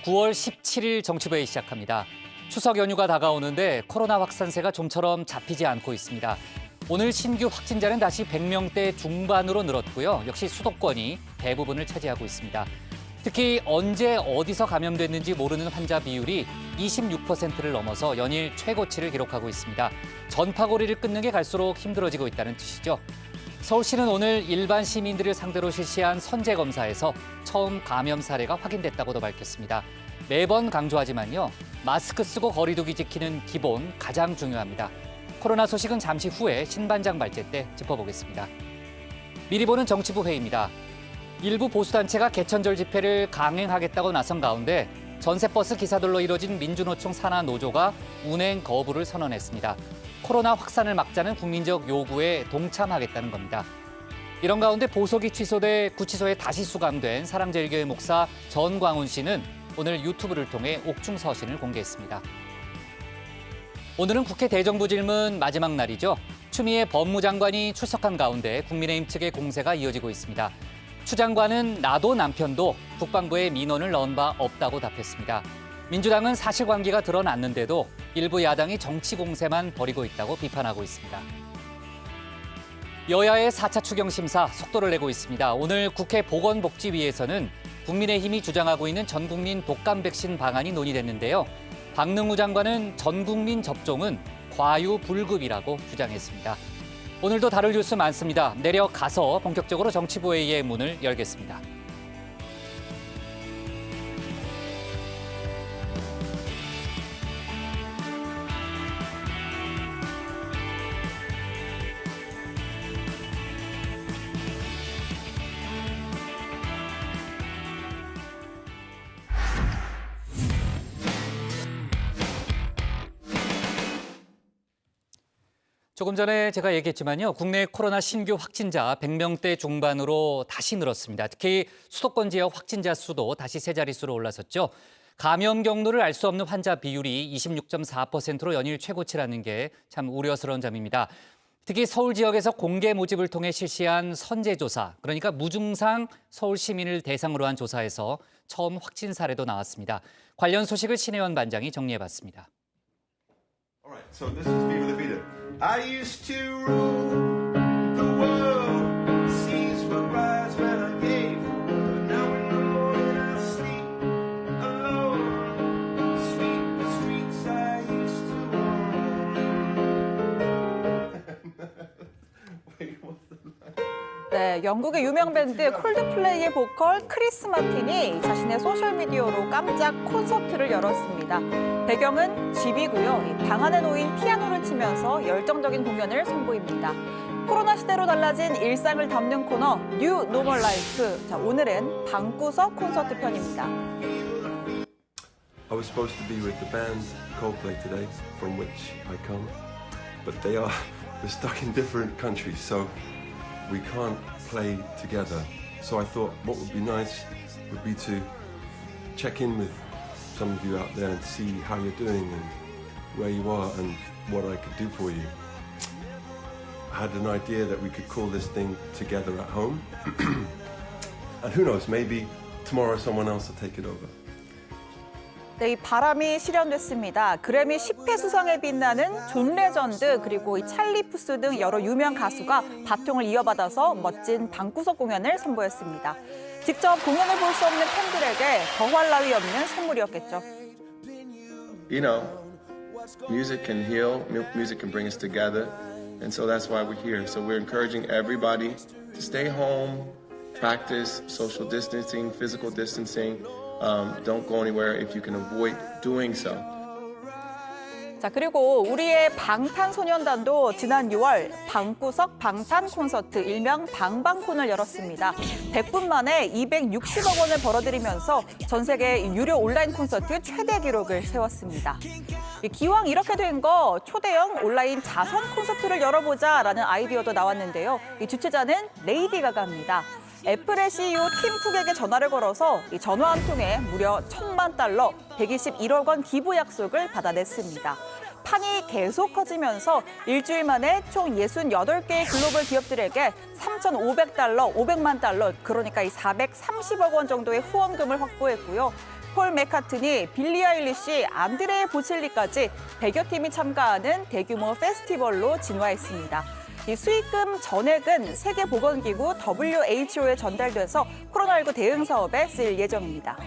9월 17일 정치부회 시작합니다. 추석 연휴가 다가오는데 코로나 확산세가 좀처럼 잡히지 않고 있습니다. 오늘 신규 확진자는 다시 100명대 중반으로 늘었고요. 역시 수도권이 대부분을 차지하고 있습니다. 특히 언제 어디서 감염됐는지 모르는 환자 비율이 26%를 넘어서 연일 최고치를 기록하고 있습니다. 전파고리를 끊는 게 갈수록 힘들어지고 있다는 뜻이죠. 서울시는 오늘 일반 시민들을 상대로 실시한 선제 검사에서 처음 감염 사례가 확인됐다고도 밝혔습니다. 매번 강조하지만요. 마스크 쓰고 거리 두기 지키는 기본 가장 중요합니다. 코로나 소식은 잠시 후에 신반장 발제 때 짚어보겠습니다. 미리 보는 정치부 회의입니다. 일부 보수단체가 개천절 집회를 강행하겠다고 나선 가운데 전세버스 기사들로 이뤄진 민주노총 산하 노조가 운행 거부를 선언했습니다. 코로나 확산을 막자는 국민적 요구에 동참하겠다는 겁니다. 이런 가운데 보석이 취소돼 구치소에 다시 수감된 사랑제일교회 목사 전광훈 씨는 오늘 유튜브를 통해 옥중 서신을 공개했습니다. 오늘은 국회 대정부 질문 마지막 날이죠. 추미애 법무장관이 출석한 가운데 국민의힘 측의 공세가 이어지고 있습니다. 추 장관은 나도 남편도 국방부에 민원을 넣은 바 없다고 답했습니다. 민주당은 사실관계가 드러났는데도 일부 야당이 정치 공세만 벌이고 있다고 비판하고 있습니다. 여야의 4차 추경 심사 속도를 내고 있습니다. 오늘 국회 보건복지위에서는 국민의힘이 주장하고 있는 전국민 독감 백신 방안이 논의됐는데요. 박능우 장관은 전국민 접종은 과유불급이라고 주장했습니다. 오늘도 다룰 뉴스 많습니다. 내려가서 본격적으로 정치부회의의 문을 열겠습니다. 조금 전에 제가 얘기했지만요. 국내 코로나 신규 확진자 100명대 중반으로 다시 늘었습니다. 특히 수도권 지역 확진자 수도 다시 세 자릿수로 올라섰죠. 감염 경로를 알 수 없는 환자 비율이 26.4%로 연일 최고치라는 게 참 우려스러운 점입니다. 특히 서울 지역에서 공개 모집을 통해 실시한 선제조사, 그러니까 무증상 서울 시민을 대상으로 한 조사에서 처음 확진 사례도 나왔습니다. 관련 소식을 신혜원 반장이 정리해봤습니다. Alright, so this is Viva la Vida. I used to rule the world. Seas will rise when I gave the word. Now in the morning I sleep alone. Sweep the streets I used to own. Wait, what's the line? 네, 영국의 유명 밴드 콜드플레이의 보컬 크리스 마틴이 자신의 소셜미디어로 깜짝 콘서트를 열었습니다. 배경은 집이고요. 방 안에 놓인 피아노를 치면서 열정적인 공연을 선보입니다. 코로나 시대로 달라진 일상을 담는 코너 뉴 노멀 라이프. 자, 오늘은 방구석 콘서트 편입니다. I was supposed to be with the band Coldplay today, from which I come, but they're stuck in different countries, so we can't play together. So I thought what would be nice would be to check in with some of you out there and see how you're doing and where you are and what I could do for you. I had an idea that we could call this thing Together at Home. And who knows, maybe tomorrow someone else will take it over. 네, 이 바람이 실현됐습니다. 그래미 10회 수상에 빛나는 존 레전드 그리고 이 찰리 푸스 등 여러 유명 가수가 바통을 이어받아서 멋진 방구석 공연을 선보였습니다. 직접 공연을 볼 수 없는 팬들에게 더할 나위 없는 선물이었겠죠. You know, music can heal, music can bring us together, and so that's why we're here. So we're encouraging everybody to stay home, practice social distancing, physical distancing. Don't go anywhere if you can avoid doing so. 자, 그리고 우리의 방탄소년단도 지난 6월 방구석 방탄 콘서트 일명 방방콘을 열었습니다. 100분 만에 260억 원을 벌어들이면서 전 세계 유료 온라인 콘서트 최대 기록을 세웠습니다. 기왕 이렇게 된 거 초대형 온라인 자선 콘서트를 열어보자라는 아이디어도 나왔는데요. 이 주최자는 레이디 가가입니다. 애플의 CEO 팀 쿡에게 전화를 걸어서 이 전화 한 통에 무려 $10,000, 121억 원 기부 약속을 받아냈습니다. 판이 계속 커지면서 일주일 만에 총 68개의 글로벌 기업들에게 $3,500, $500만, 그러니까 이 430억 원 정도의 후원금을 확보했고요. 폴 맥카트니, 빌리 아일리시, 안드레 보첼리까지 100여 팀이 참가하는 대규모 페스티벌로 진화했습니다. 이 수익금 전액은 세계보건기구 WHO에 전달돼서 코로나19 대응 사업에 쓰일 예정입니다.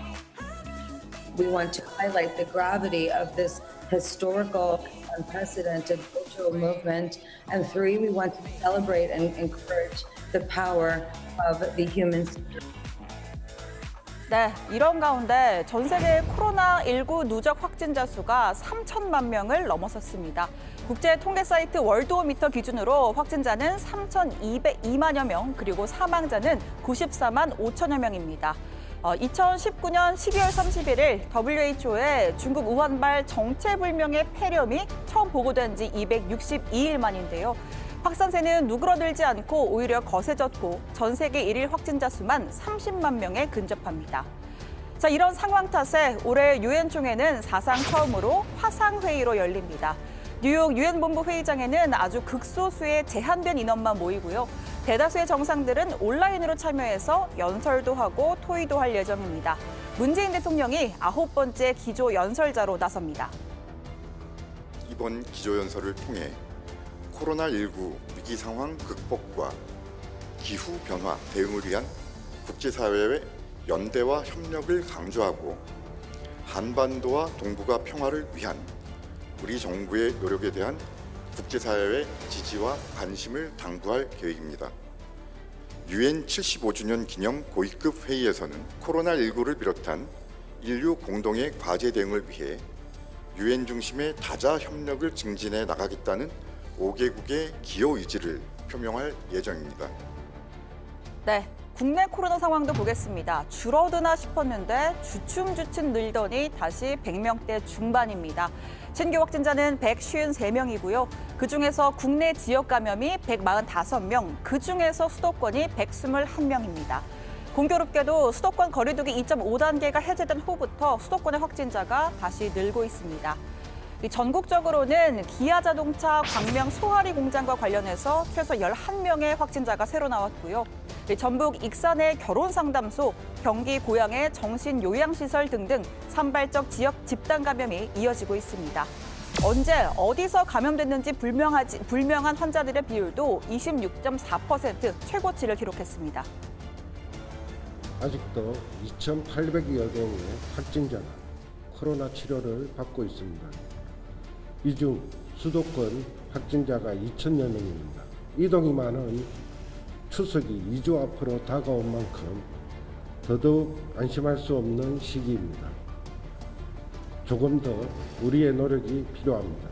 We want to highlight the gravity of this historical, unprecedented cultural movement. And three, we want to celebrate and encourage the power of the human spirit. 네, 이런 가운데 전 세계 코로나19 누적 확진자 수가 3천만 명을 넘어섰습니다. 국제 통계 사이트 월드오미터 기준으로 확진자는 3,202만여 명, 그리고 사망자는 94만 5천여 명입니다. 2019년 12월 31일 WHO의 중국 우한발 정체불명의 폐렴이 처음 보고된 지 262일 만인데요. 확산세는 누그러들지 않고 오히려 거세졌고 전 세계 일일 확진자 수만 30만 명에 근접합니다. 자, 이런 상황 탓에 올해 유엔 총회는 사상 처음으로 화상회의로 열립니다. 뉴욕 유엔 본부 회의장에는 아주 극소수의 제한된 인원만 모이고요. 대다수의 정상들은 온라인으로 참여해서 연설도 하고 토의도 할 예정입니다. 문재인 대통령이 9번째 기조 연설자로 나섭니다. 이번 기조연설을 통해 코로나19 위기 상황 극복과 기후 변화 대응을 위한 국제사회의 연대와 협력을 강조하고 한반도와 동북아 평화를 위한 우리 정부의 노력에 대한 국제사회의 지지와 관심을 당부할 계획입니다. 유엔 75주년 기념 고위급 회의에서는 코로나19를 비롯한 인류 공동의 과제 대응을 위해 유엔 중심의 다자 협력을 증진해 나가겠다는 5개국의 기여 의지를 표명할 예정입니다. 네, 국내 코로나 상황도 보겠습니다. 줄어드나 싶었는데 주춤주춤 늘더니 다시 100명대 중반입니다. 신규 확진자는 153명이고요. 그중에서 국내 지역 감염이 145명, 그중에서 수도권이 121명입니다. 공교롭게도 수도권 거리두기 2.5단계가 해제된 후부터 수도권의 확진자가 다시 늘고 있습니다. 전국적으로는 기아자동차 광명 소하리 공장과 관련해서 최소 11명의 확진자가 새로 나왔고요. 전북 익산의 결혼상담소, 경기 고양의 정신요양시설 등등 산발적 지역 집단 감염이 이어지고 있습니다. 언제 어디서 감염됐는지 불명한 환자들의 비율도 26.4% 최고치를 기록했습니다. 아직도 2,800여 명의 확진자가 코로나 치료를 받고 있습니다. 이 중 수도권 확진자가 2,000여 명입니다. 이동이 많은 추석이 2주 앞으로 다가온 만큼 더더욱 안심할 수 없는 시기입니다. 조금 더 우리의 노력이 필요합니다.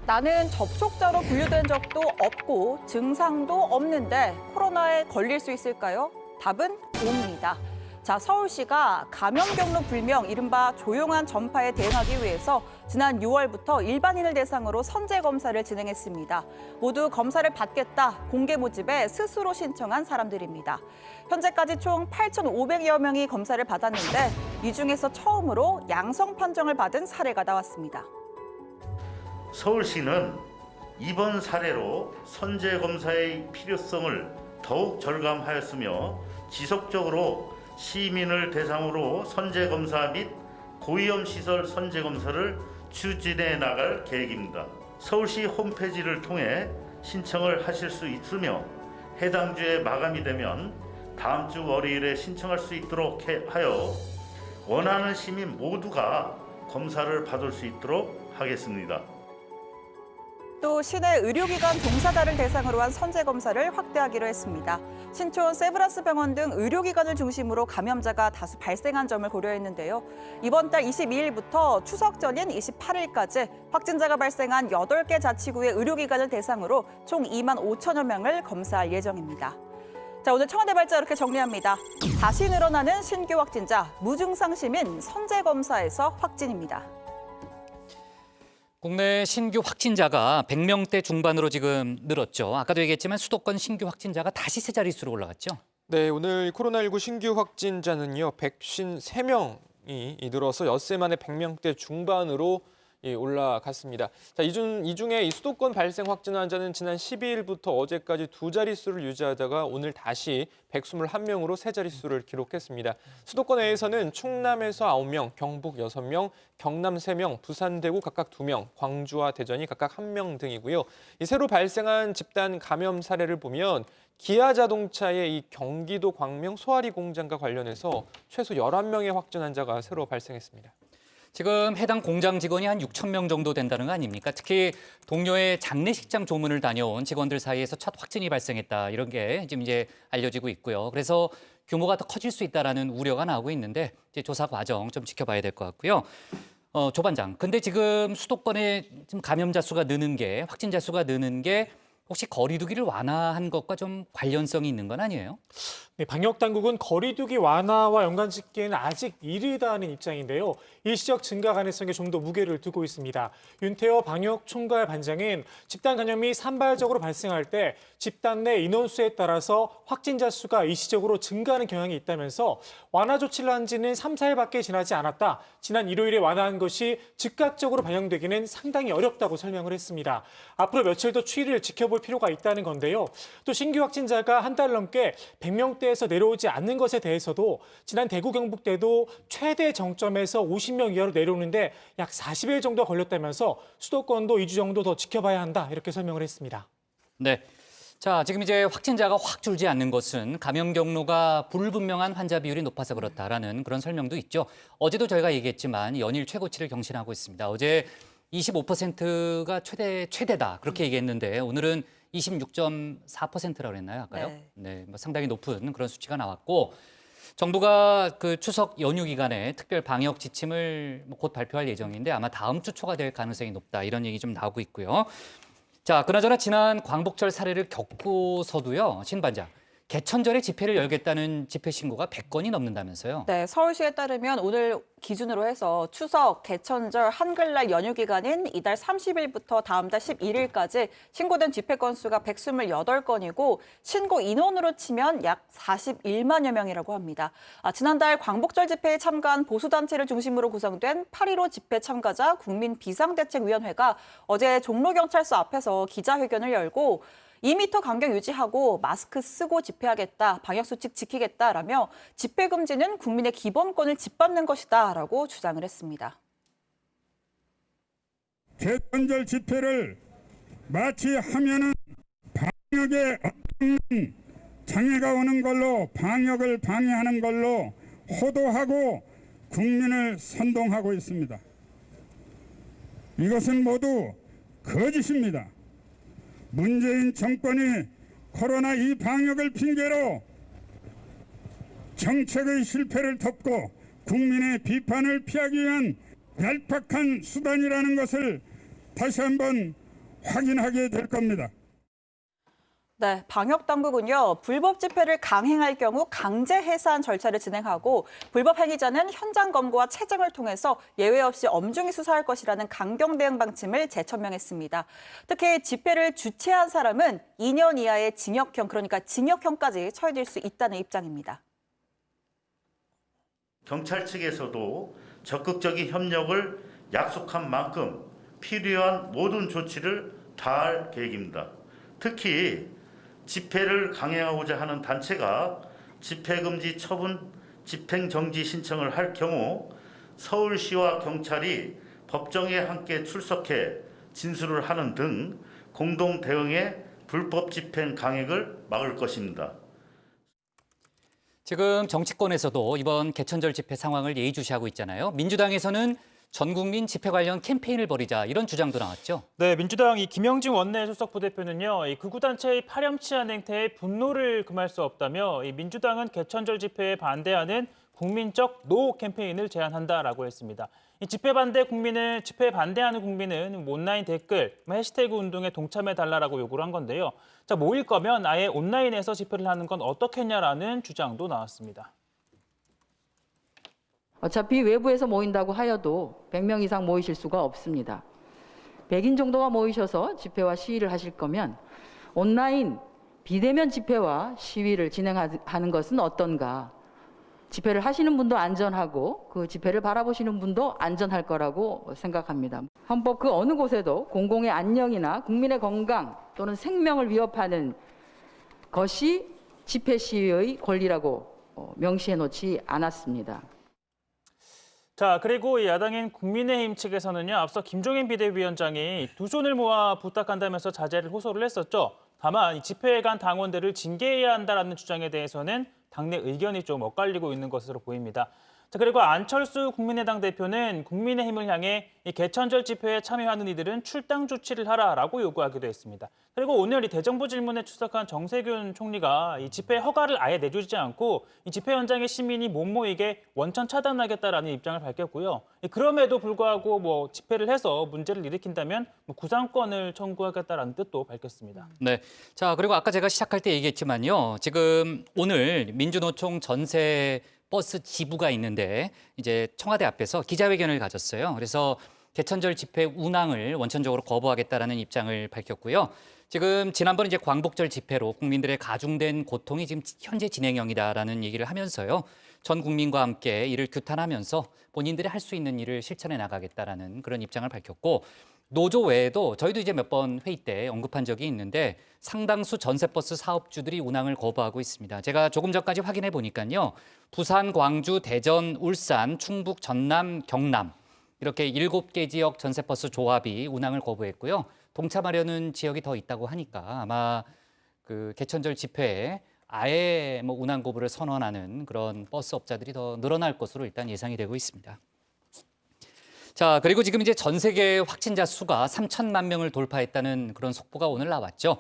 나는 접촉자로 분류된 적도 없고 증상도 없는데 코로나에 걸릴 수 있을까요? 답은 O입니다. 자, 서울시가 감염 경로 불명, 이른바 조용한 전파에 대응하기 위해서 지난 6월부터 일반인을 대상으로 선제 검사를 진행했습니다. 모두 검사를 받겠다 공개 모집에 스스로 신청한 사람들입니다. 현재까지 총 8,500여 명이 검사를 받았는데 이 중에서 처음으로 양성 판정을 받은 사례가 나왔습니다. 서울시는 이번 사례로 선제 검사의 필요성을 더욱 절감하였으며 지속적으로 시민을 대상으로 선제검사 및 고위험시설 선제검사를 추진해 나갈 계획입니다. 서울시 홈페이지를 통해 신청을 하실 수 있으며 해당 주에 마감이 되면 다음 주 월요일에 신청할 수 있도록 하여 원하는 시민 모두가 검사를 받을 수 있도록 하겠습니다. 또 시내 의료기관 종사자를 대상으로 한 선제검사를 확대하기로 했습니다. 신촌 세브란스 병원 등 의료기관을 중심으로 감염자가 다수 발생한 점을 고려했는데요. 이번 달 22일부터 추석 전인 28일까지 확진자가 발생한 8개 자치구의 의료기관을 대상으로 총 2만 5천여 명을 검사할 예정입니다. 자, 오늘 청와대 발자 이렇게 정리합니다. 다시 늘어나는 신규 확진자, 무증상 시민 선제검사에서 확진입니다. 국내 신규 확진자가 100명대 중반으로 지금 늘었죠. 아까도 얘기했지만 수도권 신규 확진자가 다시 세 자릿수로 올라갔죠. 네, 오늘 코로나19 신규 확진자는요, 153명이 늘어서 엿새 만에 100명대 중반으로 올라갔습니다. 자, 이 중에 이 수도권 발생 확진 환자는 지난 12일부터 어제까지 두 자릿수를 유지하다가 오늘 다시 121명으로 세 자릿수를 기록했습니다. 수도권 내에서는 충남에서 9명, 경북 6명, 경남 3명, 부산, 대구 각각 2명, 광주와 대전이 각각 1명 등이고요. 이 새로 발생한 집단 감염 사례를 보면 기아자동차의 이 경기도 광명 소아리 공장과 관련해서 최소 11명의 확진 환자가 새로 발생했습니다. 지금 해당 공장 직원이 한 6천 명 정도 된다는 거 아닙니까? 특히 동료의 장례식장 조문을 다녀온 직원들 사이에서 첫 확진이 발생했다. 이런 게 지금 이제 알려지고 있고요. 그래서 규모가 더 커질 수 있다라는 우려가 나오고 있는데 이제 조사 과정 좀 지켜봐야 될 것 같고요. 조 반장, 근데 지금 수도권에 지금 감염자 수가 느는 게, 확진자 수가 느는 게 혹시 거리 두기를 완화한 것과 좀 관련성이 있는 건 아니에요? 네, 방역 당국은 거리 두기 완화와 연관짓기에는 아직 이르다는 입장인데요. 일시적 증가 가능성에 좀 더 무게를 두고 있습니다. 윤태호 방역 총괄 반장은 집단 감염이 산발적으로 발생할 때 집단 내 인원수에 따라서 확진자 수가 일시적으로 증가하는 경향이 있다면서 완화 조치를 한 지는 3, 4일밖에 지나지 않았다. 지난 일요일에 완화한 것이 즉각적으로 반영되기는 상당히 어렵다고 설명을 했습니다. 앞으로 며칠 더 추이를 지켜볼 필요가 있다는 건데요. 또 신규 확진자가 한 달 넘게 100명대에서 내려오지 않는 것에 대해서도 지난 대구 경북 때도 최대 정점에서 50명 이하로 내려오는데 약 40일 정도 걸렸다면서 수도권도 2주 정도 더 지켜봐야 한다. 이렇게 설명을 했습니다. 네. 자, 지금 이제 확진자가 확 줄지 않는 것은 감염 경로가 불분명한 환자 비율이 높아서 그렇다라는 그런 설명도 있죠. 어제도 저희가 얘기했지만 연일 최고치를 경신하고 있습니다. 어제 25%가 최대다 그렇게 얘기했는데 오늘은 26.4%라고 했나요? 아까요? 네, 뭐 상당히 높은 그런 수치가 나왔고 정부가 그 추석 연휴 기간에 특별 방역 지침을 곧 발표할 예정인데 아마 다음 주 초가 될 가능성이 높다 이런 얘기 좀 나오고 있고요. 자, 그나저나 지난 광복절 사례를 겪고서도요, 신 반장. 개천절에 집회를 열겠다는 집회 신고가 100건이 넘는다면서요? 네, 서울시에 따르면 오늘 기준으로 해서 추석, 개천절, 한글날 연휴 기간인 이달 30일부터 다음 달 11일까지 신고된 집회 건수가 128건이고 신고 인원으로 치면 약 41만여 명이라고 합니다. 지난달 광복절 집회에 참가한 보수단체를 중심으로 구성된 8.15 집회 참가자 국민비상대책위원회가 어제 종로경찰서 앞에서 기자회견을 열고 2m 간격 유지하고 마스크 쓰고 집회하겠다, 방역수칙 지키겠다라며 집회 금지는 국민의 기본권을 짓밟는 것이다라고 주장을 했습니다. 개천절 집회를 마치 하면은 방역에 어떤 장애가 오는 걸로 방역을 방해하는 걸로 호도하고 국민을 선동하고 있습니다. 이것은 모두 거짓입니다. 문재인 정권이 코로나 이 방역을 핑계로 정책의 실패를 덮고 국민의 비판을 피하기 위한 얄팍한 수단이라는 것을 다시 한번 확인하게 될 겁니다. 네, 방역 당국은요, 불법 집회를 강행할 경우 강제 해산 절차를 진행하고 불법 행위자는 현장 검거와 체증을 통해서 예외 없이 엄중히 수사할 것이라는 강경 대응 방침을 재천명했습니다. 특히 집회를 주최한 사람은 2년 이하의 징역형, 그러니까 징역형까지 처해질 수 있다는 입장입니다. 경찰 측에서도 적극적인 협력을 약속한 만큼 필요한 모든 조치를 다할 계획입니다. 특히 집회를 강행하고자 하는 단체가 집회금지 처분 집행정지 신청을 할 경우 서울시와 경찰이 법정에 함께 출석해 진술을 하는 등 공동 대응해 불법 집행 강행을 막을 것입니다. 지금 정치권에서도 이번 개천절 집회 상황을 예의주시하고 있잖아요. 민주당에서는 전 국민 집회 관련 캠페인을 벌이자 이런 주장도 나왔죠. 네, 민주당 김영진 원내수석 부대표는요, 이 극우단체의 파렴치한 행태에 분노를 금할 수 없다며 민주당은 개천절 집회에 반대하는 국민적 노 캠페인을 제안한다라고 했습니다. 이 집회에 반대하는 국민은 온라인 댓글, 해시태그 운동에 동참해달라고 요구를 한 건데요. 자, 모일 거면 아예 온라인에서 집회를 하는 건 어떻겠냐라는 주장도 나왔습니다. 어차피 외부에서 모인다고 하여도 100명 이상 모이실 수가 없습니다. 100인 정도가 모이셔서 집회와 시위를 하실 거면 온라인 비대면 집회와 시위를 진행하는 것은 어떤가? 집회를 하시는 분도 안전하고 그 집회를 바라보시는 분도 안전할 거라고 생각합니다. 헌법 그 어느 곳에도 공공의 안녕이나 국민의 건강 또는 생명을 위협하는 것이 집회 시위의 권리라고 명시해 놓지 않았습니다. 자, 그리고 야당인 국민의힘 측에서는요, 앞서 김종인 비대위원장이 두 손을 모아 부탁한다면서 자제를 호소를 했었죠. 다만 이 집회에 간 당원들을 징계해야 한다라는 주장에 대해서는 당내 의견이 좀 엇갈리고 있는 것으로 보입니다. 자, 그리고 안철수 국민의당 대표는 국민의힘을 향해 이 개천절 집회에 참여하는 이들은 출당 조치를 하라라고 요구하기도 했습니다. 그리고 오늘 이 대정부 질문에 출석한 정세균 총리가 이 집회 허가를 아예 내주지 않고 이 집회 현장에 시민이 못 모이게 원천 차단하겠다라는 입장을 밝혔고요. 그럼에도 불구하고 뭐 집회를 해서 문제를 일으킨다면 구상권을 청구하겠다라는 뜻도 밝혔습니다. 네. 자, 그리고 아까 제가 시작할 때 얘기했지만요. 지금 오늘 민주노총 전세 버스 지부가 있는데 이제 청와대 앞에서 기자회견을 가졌어요. 그래서 개천절 집회 운항을 원천적으로 거부하겠다라는 입장을 밝혔고요. 지금 지난번 이제 광복절 집회로 국민들의 가중된 고통이 지금 현재 진행형이다라는 얘기를 하면서요. 전 국민과 함께 이를 규탄하면서 본인들이 할 수 있는 일을 실천해 나가겠다라는 그런 입장을 밝혔고, 노조 외에도 저희도 이제 몇 번 회의 때 언급한 적이 있는데 상당수 전세버스 사업주들이 운항을 거부하고 있습니다. 제가 조금 전까지 확인해 보니까요. 부산, 광주, 대전, 울산, 충북, 전남, 경남 이렇게 7개 지역 전세버스 조합이 운항을 거부했고요. 동참하려는 지역이 더 있다고 하니까 아마 그 개천절 집회에 아예 뭐 운항 거부를 선언하는 그런 버스 업자들이 더 늘어날 것으로 일단 예상이 되고 있습니다. 자, 그리고 지금 이제 전 세계 확진자 수가 3천만 명을 돌파했다는 그런 속보가 오늘 나왔죠.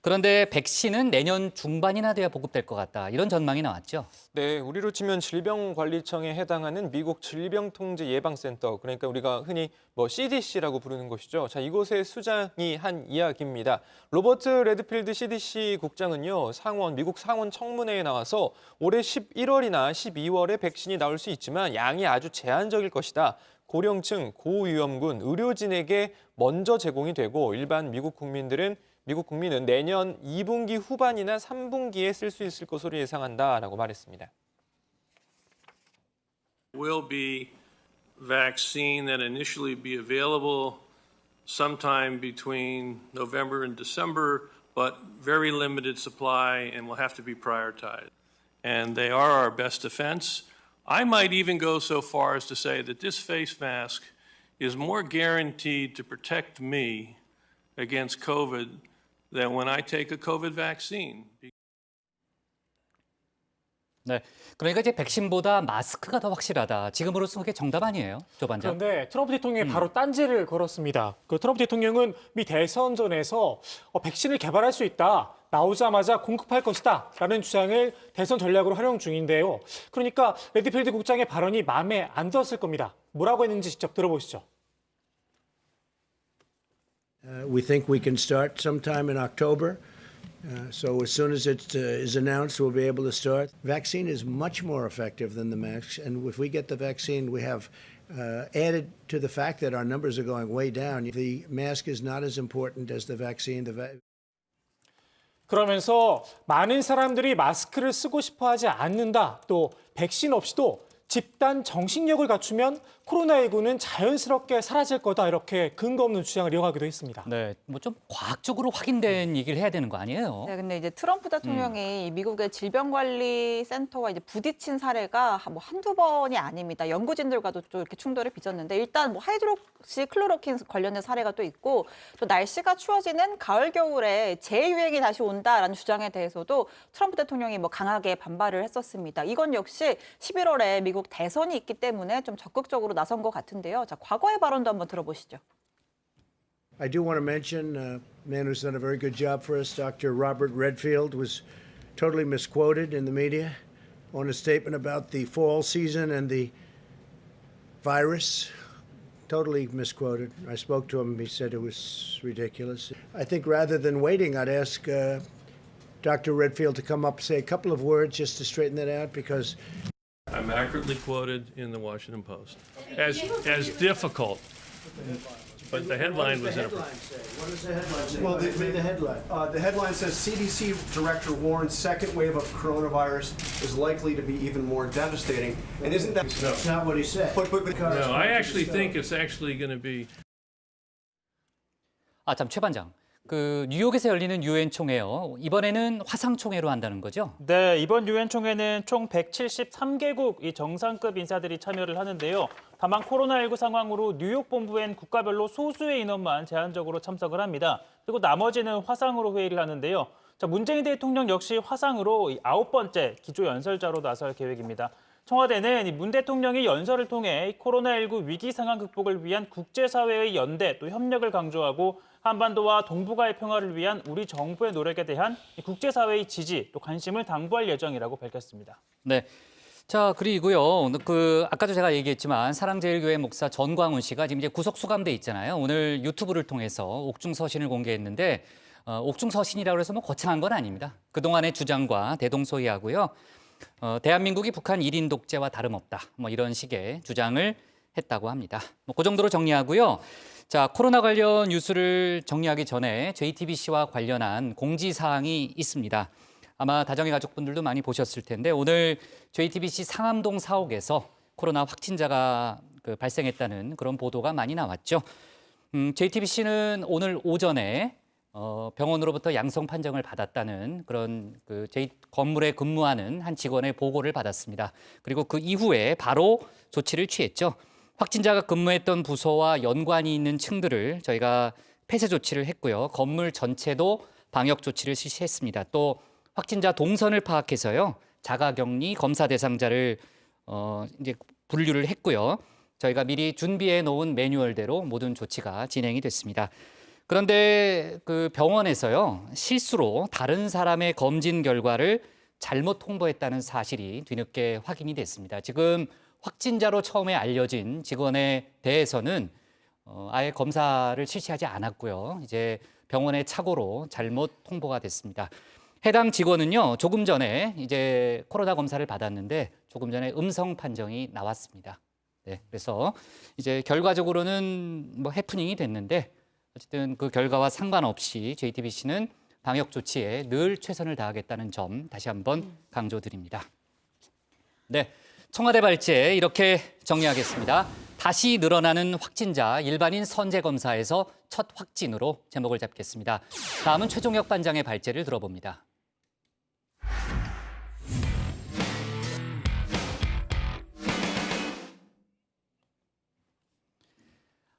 그런데 백신은 내년 중반이나 돼야 보급될 것 같다. 이런 전망이 나왔죠. 네, 우리로 치면 질병관리청에 해당하는 미국 질병통제예방센터, 그러니까 우리가 흔히 뭐 CDC라고 부르는 것이죠. 자, 이곳의 수장이 한 이야기입니다. 로버트 레드필드 CDC 국장은요, 미국 상원 청문회에 나와서 올해 11월이나 12월에 백신이 나올 수 있지만 양이 아주 제한적일 것이다. 고령층, 고위험군, 의료진에게 먼저 제공이 되고 일반 미국 국민은 내년 2분기 후반이나 3분기에 쓸 수 있을 것으로 예상한다라고 말했습니다. Will be vaccine that initially be available sometime between November and December, but very limited supply and will have to be prioritized. And they are our best defense. I might even go so far as to say that this face mask is more guaranteed to protect me against COVID than when I take a COVID vaccine. 네, 그러니까 이제 백신보다 마스크가 더 확실하다. 지금으로서 그게 정답 아니에요, 조 반장? 그런데 트럼프 대통령이 바로 딴지를 걸었습니다. 그 트럼프 대통령은 미 대선전에서 백신을 개발할 수 있다. 나오자마자 공급할 것이다. 라는 주장을 대선 전략으로 활용 중인데요. 그러니까 레드필드 국장의 발언이 마음에 안 들었을 겁니다. 뭐라고 했는지 직접 들어보시죠. We think we can start sometime in October. So as soon as it is announced, we'll be able to start. Vaccine is much more effective than the mask. And if we get the vaccine, we have added to the fact that our numbers are going way down. The mask is not as important as the vaccine. 그러면서 많은 사람들이 마스크를 쓰고 싶어 하지 않는다. 또 백신 없이도 집단 정신력을 갖추면 코로나19는 자연스럽게 사라질 거다. 이렇게 근거 없는 주장을 이어가기도 했습니다. 네, 뭐 좀 과학적으로 확인된 얘기를 해야 되는 거 아니에요? 네, 근데 이제 트럼프 대통령이 미국의 질병관리센터와 이제 부딪힌 사례가 뭐 한두 번이 아닙니다. 연구진들과도 좀 이렇게 충돌을 빚었는데 일단 뭐 하이드록시클로로킨 관련된 사례가 또 있고 또 날씨가 추워지는 가을 겨울에 재유행이 다시 온다라는 주장에 대해서도 트럼프 대통령이 뭐 강하게 반발을 했었습니다. 이건 역시 11월에 미국 대선이 있기 때문에 좀 적극적으로 나선 것 같은데요. 자, 과거의 발언도 한번 들어보시죠. I do want to mention a man who's done a very good job for us, Dr. Robert Redfield, was totally misquoted in the media on a statement about the fall season and the virus. Totally misquoted. I spoke to him. He said it was ridiculous. I think rather than waiting, I'd ask Dr. Redfield to come up and say a couple of words just to straighten that out because I'm accurately quoted in the Washington Post as difficult, but the headline was inappropriate. What does the headline say? Well, the headline says CDC Director warns second wave of coronavirus is likely to be even more devastating. And isn't that? That's not what he said. No, I actually think it's actually going to be 참, 최 반장. 뉴욕에서 열리는 유엔 총회요. 이번에는 화상 총회로 한다는 거죠? 네, 이번 유엔 총회는 총 173개국 이 정상급 인사들이 참여를 하는데요. 다만 코로나19 상황으로 뉴욕 본부엔 국가별로 소수의 인원만 제한적으로 참석을 합니다. 그리고 나머지는 화상으로 회의를 하는데요. 자, 문재인 대통령 역시 화상으로 9번째 기조연설자로 나설 계획입니다. 청와대는 문 대통령이 연설을 통해 코로나19 위기 상황 극복을 위한 국제사회의 연대 또 협력을 강조하고 한반도와 동북아의 평화를 위한 우리 정부의 노력에 대한 국제사회의 지지 또 관심을 당부할 예정이라고 밝혔습니다. 네. 자, 그리고요. 아까도 제가 얘기했지만 사랑제일교회 목사 전광훈 씨가 지금 이제 구속 수감돼 있잖아요. 오늘 유튜브를 통해서 옥중 서신을 공개했는데 옥중 서신이라고 해서 뭐 거창한 건 아닙니다. 그동안의 주장과 대동소이하고요. 대한민국이 북한 1인 독재와 다름없다. 뭐 이런 식의 주장을 했다고 합니다. 그 정도로 정리하고요. 자, 코로나 관련 뉴스를 정리하기 전에 JTBC와 관련한 공지사항이 있습니다. 아마 다정의 가족분들도 많이 보셨을 텐데 오늘 JTBC 상암동 사옥에서 코로나 확진자가 발생했다는 그런 보도가 많이 나왔죠. JTBC는 오늘 오전에 병원으로부터 양성 판정을 받았다는 그런 건물에 근무하는 한 직원의 보고를 받았습니다. 그리고 그 이후에 바로 조치를 취했죠. 확진자가 근무했던 부서와 연관이 있는 층들을 저희가 폐쇄 조치를 했고요. 건물 전체도 방역 조치를 실시했습니다. 또 확진자 동선을 파악해서요. 자가격리 검사 대상자를 이제 분류를 했고요. 저희가 미리 준비해 놓은 매뉴얼대로 모든 조치가 진행이 됐습니다. 그런데 그 병원에서요. 실수로 다른 사람의 검진 결과를 잘못 통보했다는 사실이 뒤늦게 확인이 됐습니다. 지금 확진자로 처음에 알려진 직원에 대해서는 아예 검사를 실시하지 않았고요. 이제 병원의 착오로 잘못 통보가 됐습니다. 해당 직원은요, 조금 전에 이제 코로나 검사를 받았는데 조금 전에 음성 판정이 나왔습니다. 네, 그래서 이제 결과적으로는 뭐 해프닝이 됐는데 어쨌든 그 결과와 상관없이 JTBC는 방역 조치에 늘 최선을 다하겠다는 점 다시 한번 강조드립니다. 네, 청와대 발제 이렇게 정리하겠습니다. 다시 늘어나는 확진자, 일반인 선제 검사에서 첫 확진으로 제목을 잡겠습니다. 다음은 최종혁 반장의 발제를 들어봅니다.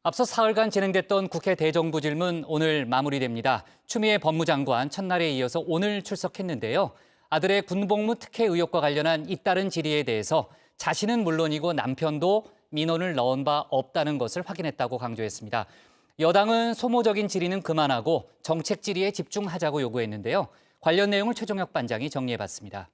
앞서 사흘간 진행됐던 국회 대정부 질문 오늘 마무리됩니다. 추미애 법무장관 첫날에 이어서 오늘 출석했는데요. 아들의 군복무 특혜 의혹과 관련한 잇따른 질의에 대해서 자신은 물론이고 남편도 민원을 넣은 바 없다는 것을 확인했다고 강조했습니다. 여당은 소모적인 질의는 그만하고 정책 질의에 집중하자고 요구했는데요. 관련 내용을 최종혁 반장이 정리해봤습니다.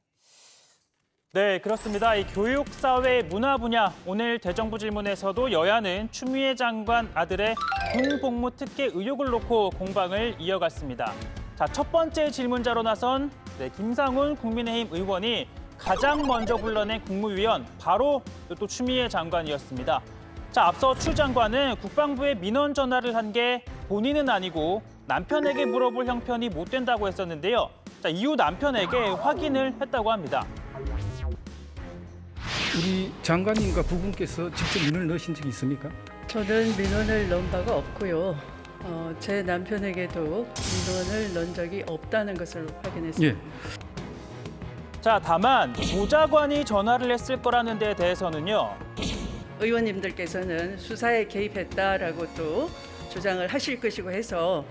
네, 그렇습니다. 이 교육, 사회, 문화 분야 오늘 대정부 질문에서도 여야는 추미애 장관 아들의 군복무 특혜 의혹을 놓고 공방을 이어갔습니다. 자, 첫 번째 질문자로 나선 김상훈 국민의힘 의원이 가장 먼저 불러낸 국무위원 바로 또 추미애 장관이었습니다. 자, 앞서 추 장관은 국방부에 민원 전화를 한 게 본인은 아니고 남편에게 물어볼 형편이 못 된다고 했었는데요. 자, 이후 남편에게 확인을 했다고 합니다. 우리 장관님과 부부께서 직접 민원을 넣으신 적이 있습니까? 저는 민원을 넣은 바가 없고요. 제 남편에게도 민원을 넣은 적이 없다는 것을 확인했습니다. 예. 자, 다만 보좌관이 전화를 했을 거라는 데에 대해서는요. 의원님들께서는 수사에 개입했다라고 또 주장을 하실 것이고 해서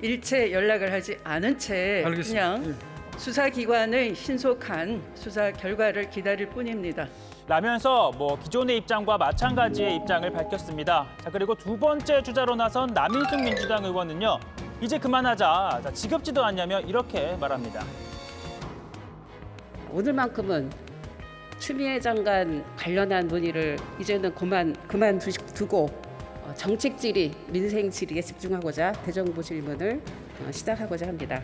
일체 연락을 하지 않은 채 알겠습니다. 그냥 수사기관의 신속한 수사 결과를 기다릴 뿐입니다. 라면서 기존의 입장과 마찬가지의 입장을 밝혔습니다. 자, 그리고 두 번째 주자로 나선 남인숙 민주당 의원은요. 이제 그만하자, 지겹지도 않냐며 이렇게 말합니다. 오늘만큼은 추미애 장관 관련한 논의를 이제는 그만두고 정책 질의, 민생 질의에 집중하고자 대정부 질문을 시작하고자 합니다.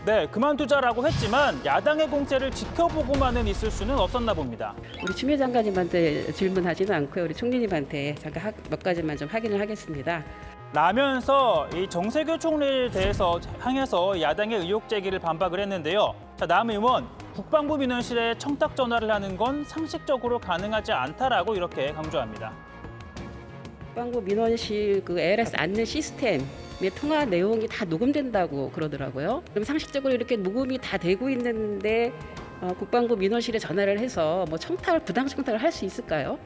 네, 그만두자라고 했지만 야당의 공세를 지켜보고만은 있을 수는 없었나 봅니다. 우리 추미애 장관님한테 질문하지는 않고요. 우리 총리님한테 잠깐 몇 가지만 좀 확인을 하겠습니다. 라면서 이 정세균 총리에 대해서 향해서 야당의 의혹 제기를 반박을 했는데요. 자, 남 의원, 국방부 민원실에 청탁 전화를 하는 건 상식적으로 가능하지 않다라고 이렇게 강조합니다. 국방부 민원실 그 ALS 안내 시스템의 통화 내용이 다 녹음된다고 그러더라고요. 그럼 상식적으로 이렇게 녹음이 다 되고 있는데 국방부 민원실에 전화를 해서 뭐 부당 청탁을 할 수 있을까요?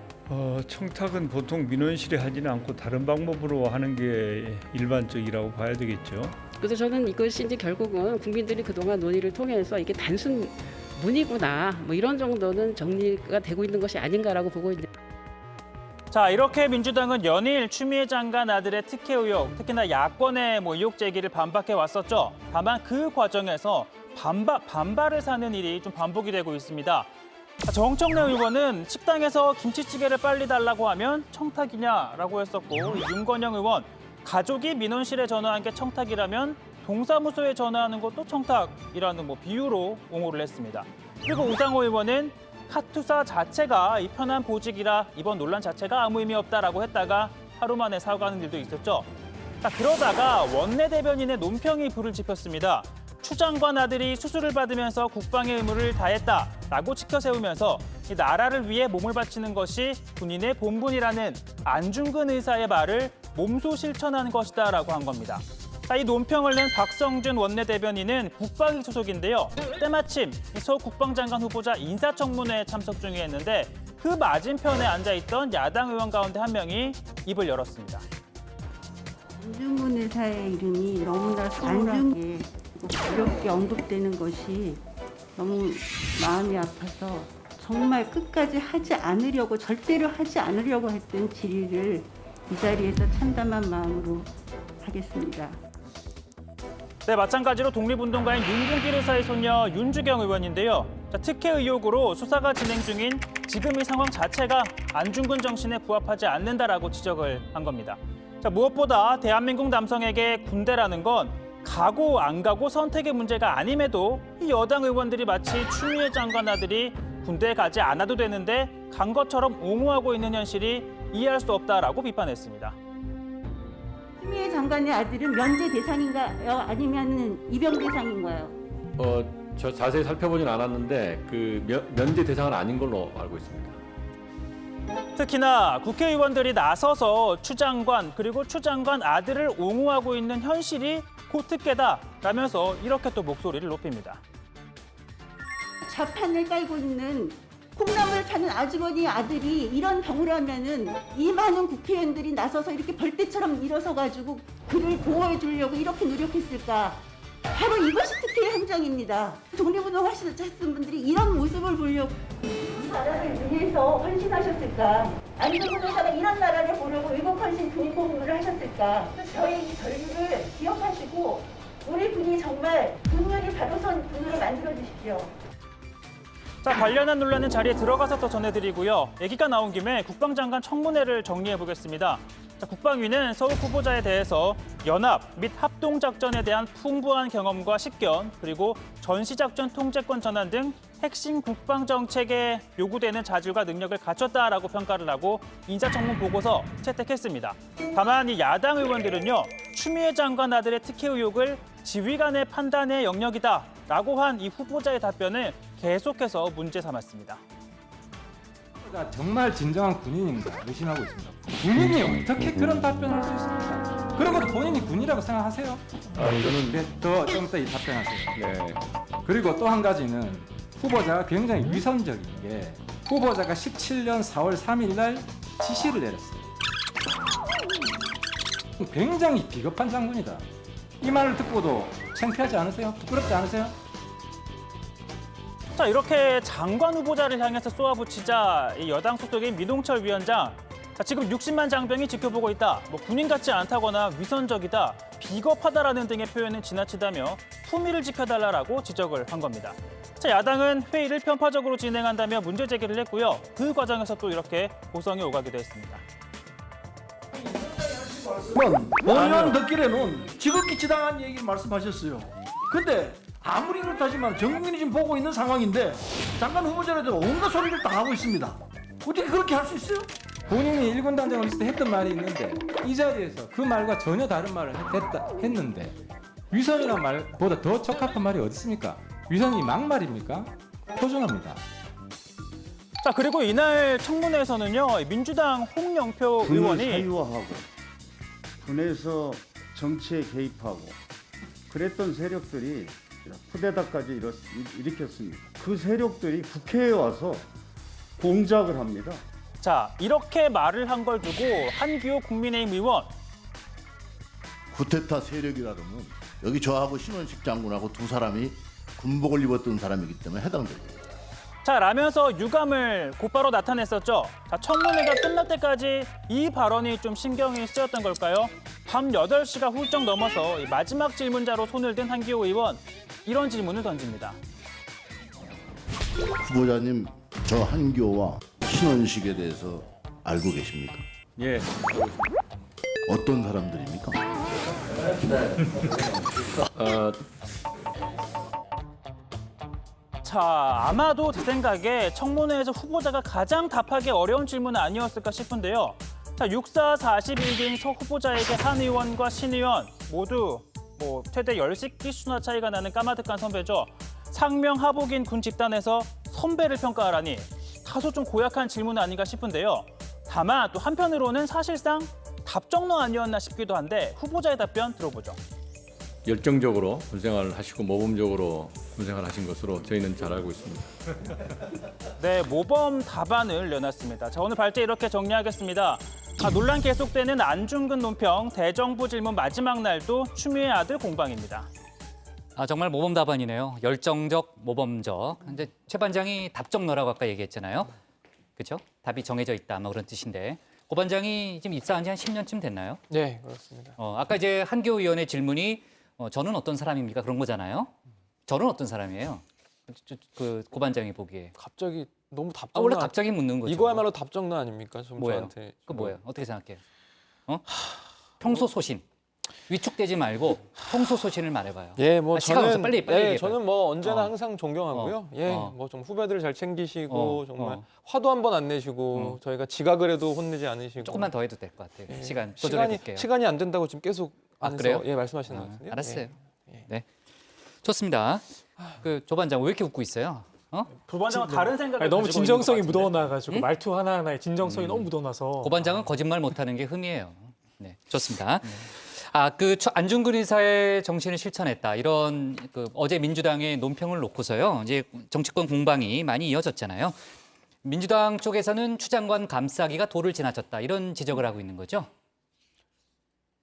청탁은 보통 민원실에 하지는 않고 다른 방법으로 하는 게 일반적이라고 봐야 되겠죠. 그래서 저는 이것이 이제 결국은 국민들이 그동안 논의를 통해서 이게 단순 문의구나 뭐 이런 정도는 정리가 되고 있는 것이 아닌가라고 보고 있는데. 자, 이렇게 민주당은 연일 추미애 장관 아들의 특혜 의혹, 특히나 야권의 의혹 제기를 반박해 왔었죠. 다만 그 과정에서 반발을 사는 일이 좀 반복이 되고 있습니다. 정청래 의원은 식당에서 김치찌개를 빨리 달라고 하면 청탁이냐라고 했었고, 윤건영 의원, 가족이 민원실에 전화한 게 청탁이라면 동사무소에 전화하는 것도 청탁이라는 비유로 옹호를 했습니다. 그리고 우상호 의원은 카투사 자체가 이 편한 보직이라 이번 논란 자체가 아무 의미 없다라고 했다가 하루 만에 사과하는 일도 있었죠. 자, 그러다가 원내대변인의 논평이 불을 지폈습니다. 추 장관 아들이 수술을 받으면서 국방의 의무를 다했다라고 치켜세우면서 이 나라를 위해 몸을 바치는 것이 군인의 본분이라는 안중근 의사의 말을 몸소 실천한 것이다라고 한 겁니다. 자, 이 논평을 낸 박성준 원내대변인은 국방위 소속인데요. 때마침 서 국방장관 후보자 인사청문회에 참석 중이었는데 그 맞은편에 앉아있던 야당 의원 가운데 한 명이 입을 열었습니다. 안중근 의사의 이름이 너무나 서운하게 어렵게 언급되는 것이 너무 마음이 아파서 정말 끝까지 하지 않으려고, 절대로 하지 않으려고 했던 질의를 이 자리에서 참담한 마음으로 하겠습니다. 네, 마찬가지로 독립운동가인 윤봉길 의사의 손녀 윤주경 의원인데요. 자, 특혜 의혹으로 수사가 진행 중인 지금 이 상황 자체가 안중근 정신에 부합하지 않는다라고 지적을 한 겁니다. 자, 무엇보다 대한민국 남성에게 군대라는 건 가고 안 가고 선택의 문제가 아님에도 이 여당 의원들이 마치 추미애 장관 아들이 군대에 가지 않아도 되는데 간 것처럼 옹호하고 있는 현실이 이해할 수 없다라고 비판했습니다. 추미애 장관의 아들은 면제 대상인가요? 아니면 입영 대상인가요? 저 자세히 살펴보진 않았는데 그 면제 대상은 아닌 걸로 알고 있습니다. 특히나 국회의원들이 나서서 추 장관 그리고 추 장관 아들을 옹호하고 있는 현실이 곧 특혜다라면서 이렇게 또 목소리를 높입니다. 좌판을 깔고 있는 콩나물 파는 아주머니 아들이 이런 경우라면은 이 많은 국회의원들이 나서서 이렇게 벌떼처럼 일어서가지고 그를 보호해 주려고 이렇게 노력했을까? 바로 이것이 특혜의 행정입니다. 독립운동 하셨던 분들이 이런 모습을 보려고 이 나라를 위해서 헌신하셨을까? 안중근 의사가 이런 나라를 보려고 의국 헌신 군인복무를 하셨을까? 저희 이 절규를 기억하시고 우리 군이 정말 군율이 바로 선 군으로 만들어 주십시오. 자, 관련한 논란은 자리에 들어가서 또 전해드리고요. 얘기가 나온 김에 국방장관 청문회를 정리해보겠습니다. 자, 국방위는 서울 후보자에 대해서 연합 및 합동작전에 대한 풍부한 경험과 식견, 그리고 전시작전 통제권 전환 등 핵심 국방정책에 요구되는 자질과 능력을 갖췄다라고 평가를 하고 인사청문 보고서 채택했습니다. 다만 이 야당 의원들은요, 추미애 장관 아들의 특혜 의혹을 지휘관의 판단의 영역이다라고 한 이 후보자의 답변을 계속해서 문제 삼았습니다. 정말 진정한 군인인가 의심하고 있습니다. 군인이 어떻게 그런 답변을 할 수 있습니까? 그러고도 본인이 군이라고 생각하세요? 저는 좀 이따 이 답변하세요. 네. 그리고 또 한 가지는 후보자가 굉장히 위선적인 게 후보자가 17년 4월 3일 날 지시를 내렸어요. 굉장히 비겁한 장군이다. 이 말을 듣고도 창피하지 않으세요? 부끄럽지 않으세요? 자, 이렇게 장관 후보자를 향해서 쏘아붙이자 이 여당 소속인 민홍철 위원장, 자, 지금 60만 장병이 지켜보고 있다, 군인 같지 않다거나 위선적이다, 비겁하다라는 등의 표현은 지나치다며 품위를 지켜달라고 지적을 한 겁니다. 자, 야당은 회의를 편파적으로 진행한다며 문제 제기를 했고요. 그 과정에서 또 이렇게 고성이 오가기도 했습니다. 본의원 듣기로는 지극히 지당한 얘기를 말씀하셨어요. 근데 아무리 그렇다지만 전 국민이 지금 보고 있는 상황인데 장관 후보자라도 온갖 소리를 다 하고 있습니다. 어떻게 그렇게 할 수 있어요? 본인이 일군 단장을 있을 때 했던 말이 있는데 이 자리에서 그 말과 전혀 다른 말을 했는데 위선이라는 말보다 더 적합한 말이 어디 있습니까? 위선이 막말입니까? 표준어입니다. 자, 그리고 이날 청문회에서는요, 민주당 홍영표 군을 의원이 사유화하고 군에서 정치에 개입하고 그랬던 세력들이 쿠데타까지 일으켰습니다. 그 세력들이 국회에 와서 공작을 합니다. 자, 이렇게 말을 한 걸 두고 한기호 국민의힘 의원. 쿠데타 세력이라면 여기 저하고 신원식 장군하고 두 사람이 군복을 입었던 사람이기 때문에 해당됩니다. 자, 라면서 유감을 곧바로 나타냈었죠. 자, 청문회가 끝날 때까지 이 발언이 좀 신경이 쓰였던 걸까요? 밤 8시가 훌쩍 넘어서 마지막 질문자로 손을 든 한기호 의원, 이런 질문을 던집니다. 후보자님, 저 한교와 신원식에 대해서 알고 계십니까? 예. 어떤 사람들입니까? 자, 아마도 제 생각에 청문회에서 후보자가 가장 답하기 어려운 질문은 아니었을까 싶은데요. 자, 6사 41개인 서 후보자에게 한 의원과 신 의원 모두 최대 10개 수나 차이가 나는 까마득한 선배죠. 상명하복인 군 집단에서 선배를 평가하라니 다소 좀 고약한 질문 아닌가 싶은데요. 다만 또 한편으로는 사실상 답정너 아니었나 싶기도 한데 후보자의 답변 들어보죠. 열정적으로 군생활을 하시고 모범적으로 군생활을 하신 것으로 저희는 잘 알고 있습니다. 네, 모범 답안을 내놨습니다. 자, 오늘 발제 이렇게 정리하겠습니다. 논란 계속되는 안중근 논평 대정부 질문 마지막 날도 추미애 아들 공방입니다. 정말 모범 답안이네요. 열정적, 모범적. 근데 최 반장이 답정너라고 아까 얘기했잖아요. 그렇죠? 답이 정해져 있다, 아마 그런 뜻인데. 고 반장이 지금 입사한 지 한 10년쯤 됐나요? 네, 그렇습니다. 아까 이제 한기호 의원의 질문이 저는 어떤 사람입니까? 그런 거잖아요. 저는 어떤 사람이에요? 고 반장이 보기에. 갑자기 너무 답정너. 원래 갑자기 묻는 거죠. 이거야말로 답정너 아닙니까? 좀 뭐예요? 저한테. 그 뭐예요? 어떻게 생각해요? 평소 소신. 위축되지 말고 평소 소신을 말해봐요. 예, 뭐 시간 없어. 저는 빨리 얘기해봐요. 저는 뭐 언제나 항상 존경하고요. 뭐 좀 후배들 잘 챙기시고 정말 화도 한 번 안 내시고 저희가 지각을 해도 혼내지 않으시고. 조금만 더 해도 될 것 같아요. 시간 조절해볼게요. 시간이 안 된다고 지금 계속 안에서 그래요? 말씀하시는 것 같은데요. 알았어요. 네, 좋습니다. 조 반장 왜 이렇게 웃고 있어요? 부 반장은 다른 생각을 너무 가지고 진정성이 있는 것 같은데? 묻어나가지고 말투 하나하나에 진정성이 너무 묻어나서. 고 반장은 거짓말 못하는 게 흠이에요. 네, 좋습니다. 안중근 의사의 정신을 실천했다. 이런 어제 민주당의 논평을 놓고서요. 이제 정치권 공방이 많이 이어졌잖아요. 민주당 쪽에서는 추 장관 감싸기가 도를 지나쳤다. 이런 지적을 하고 있는 거죠.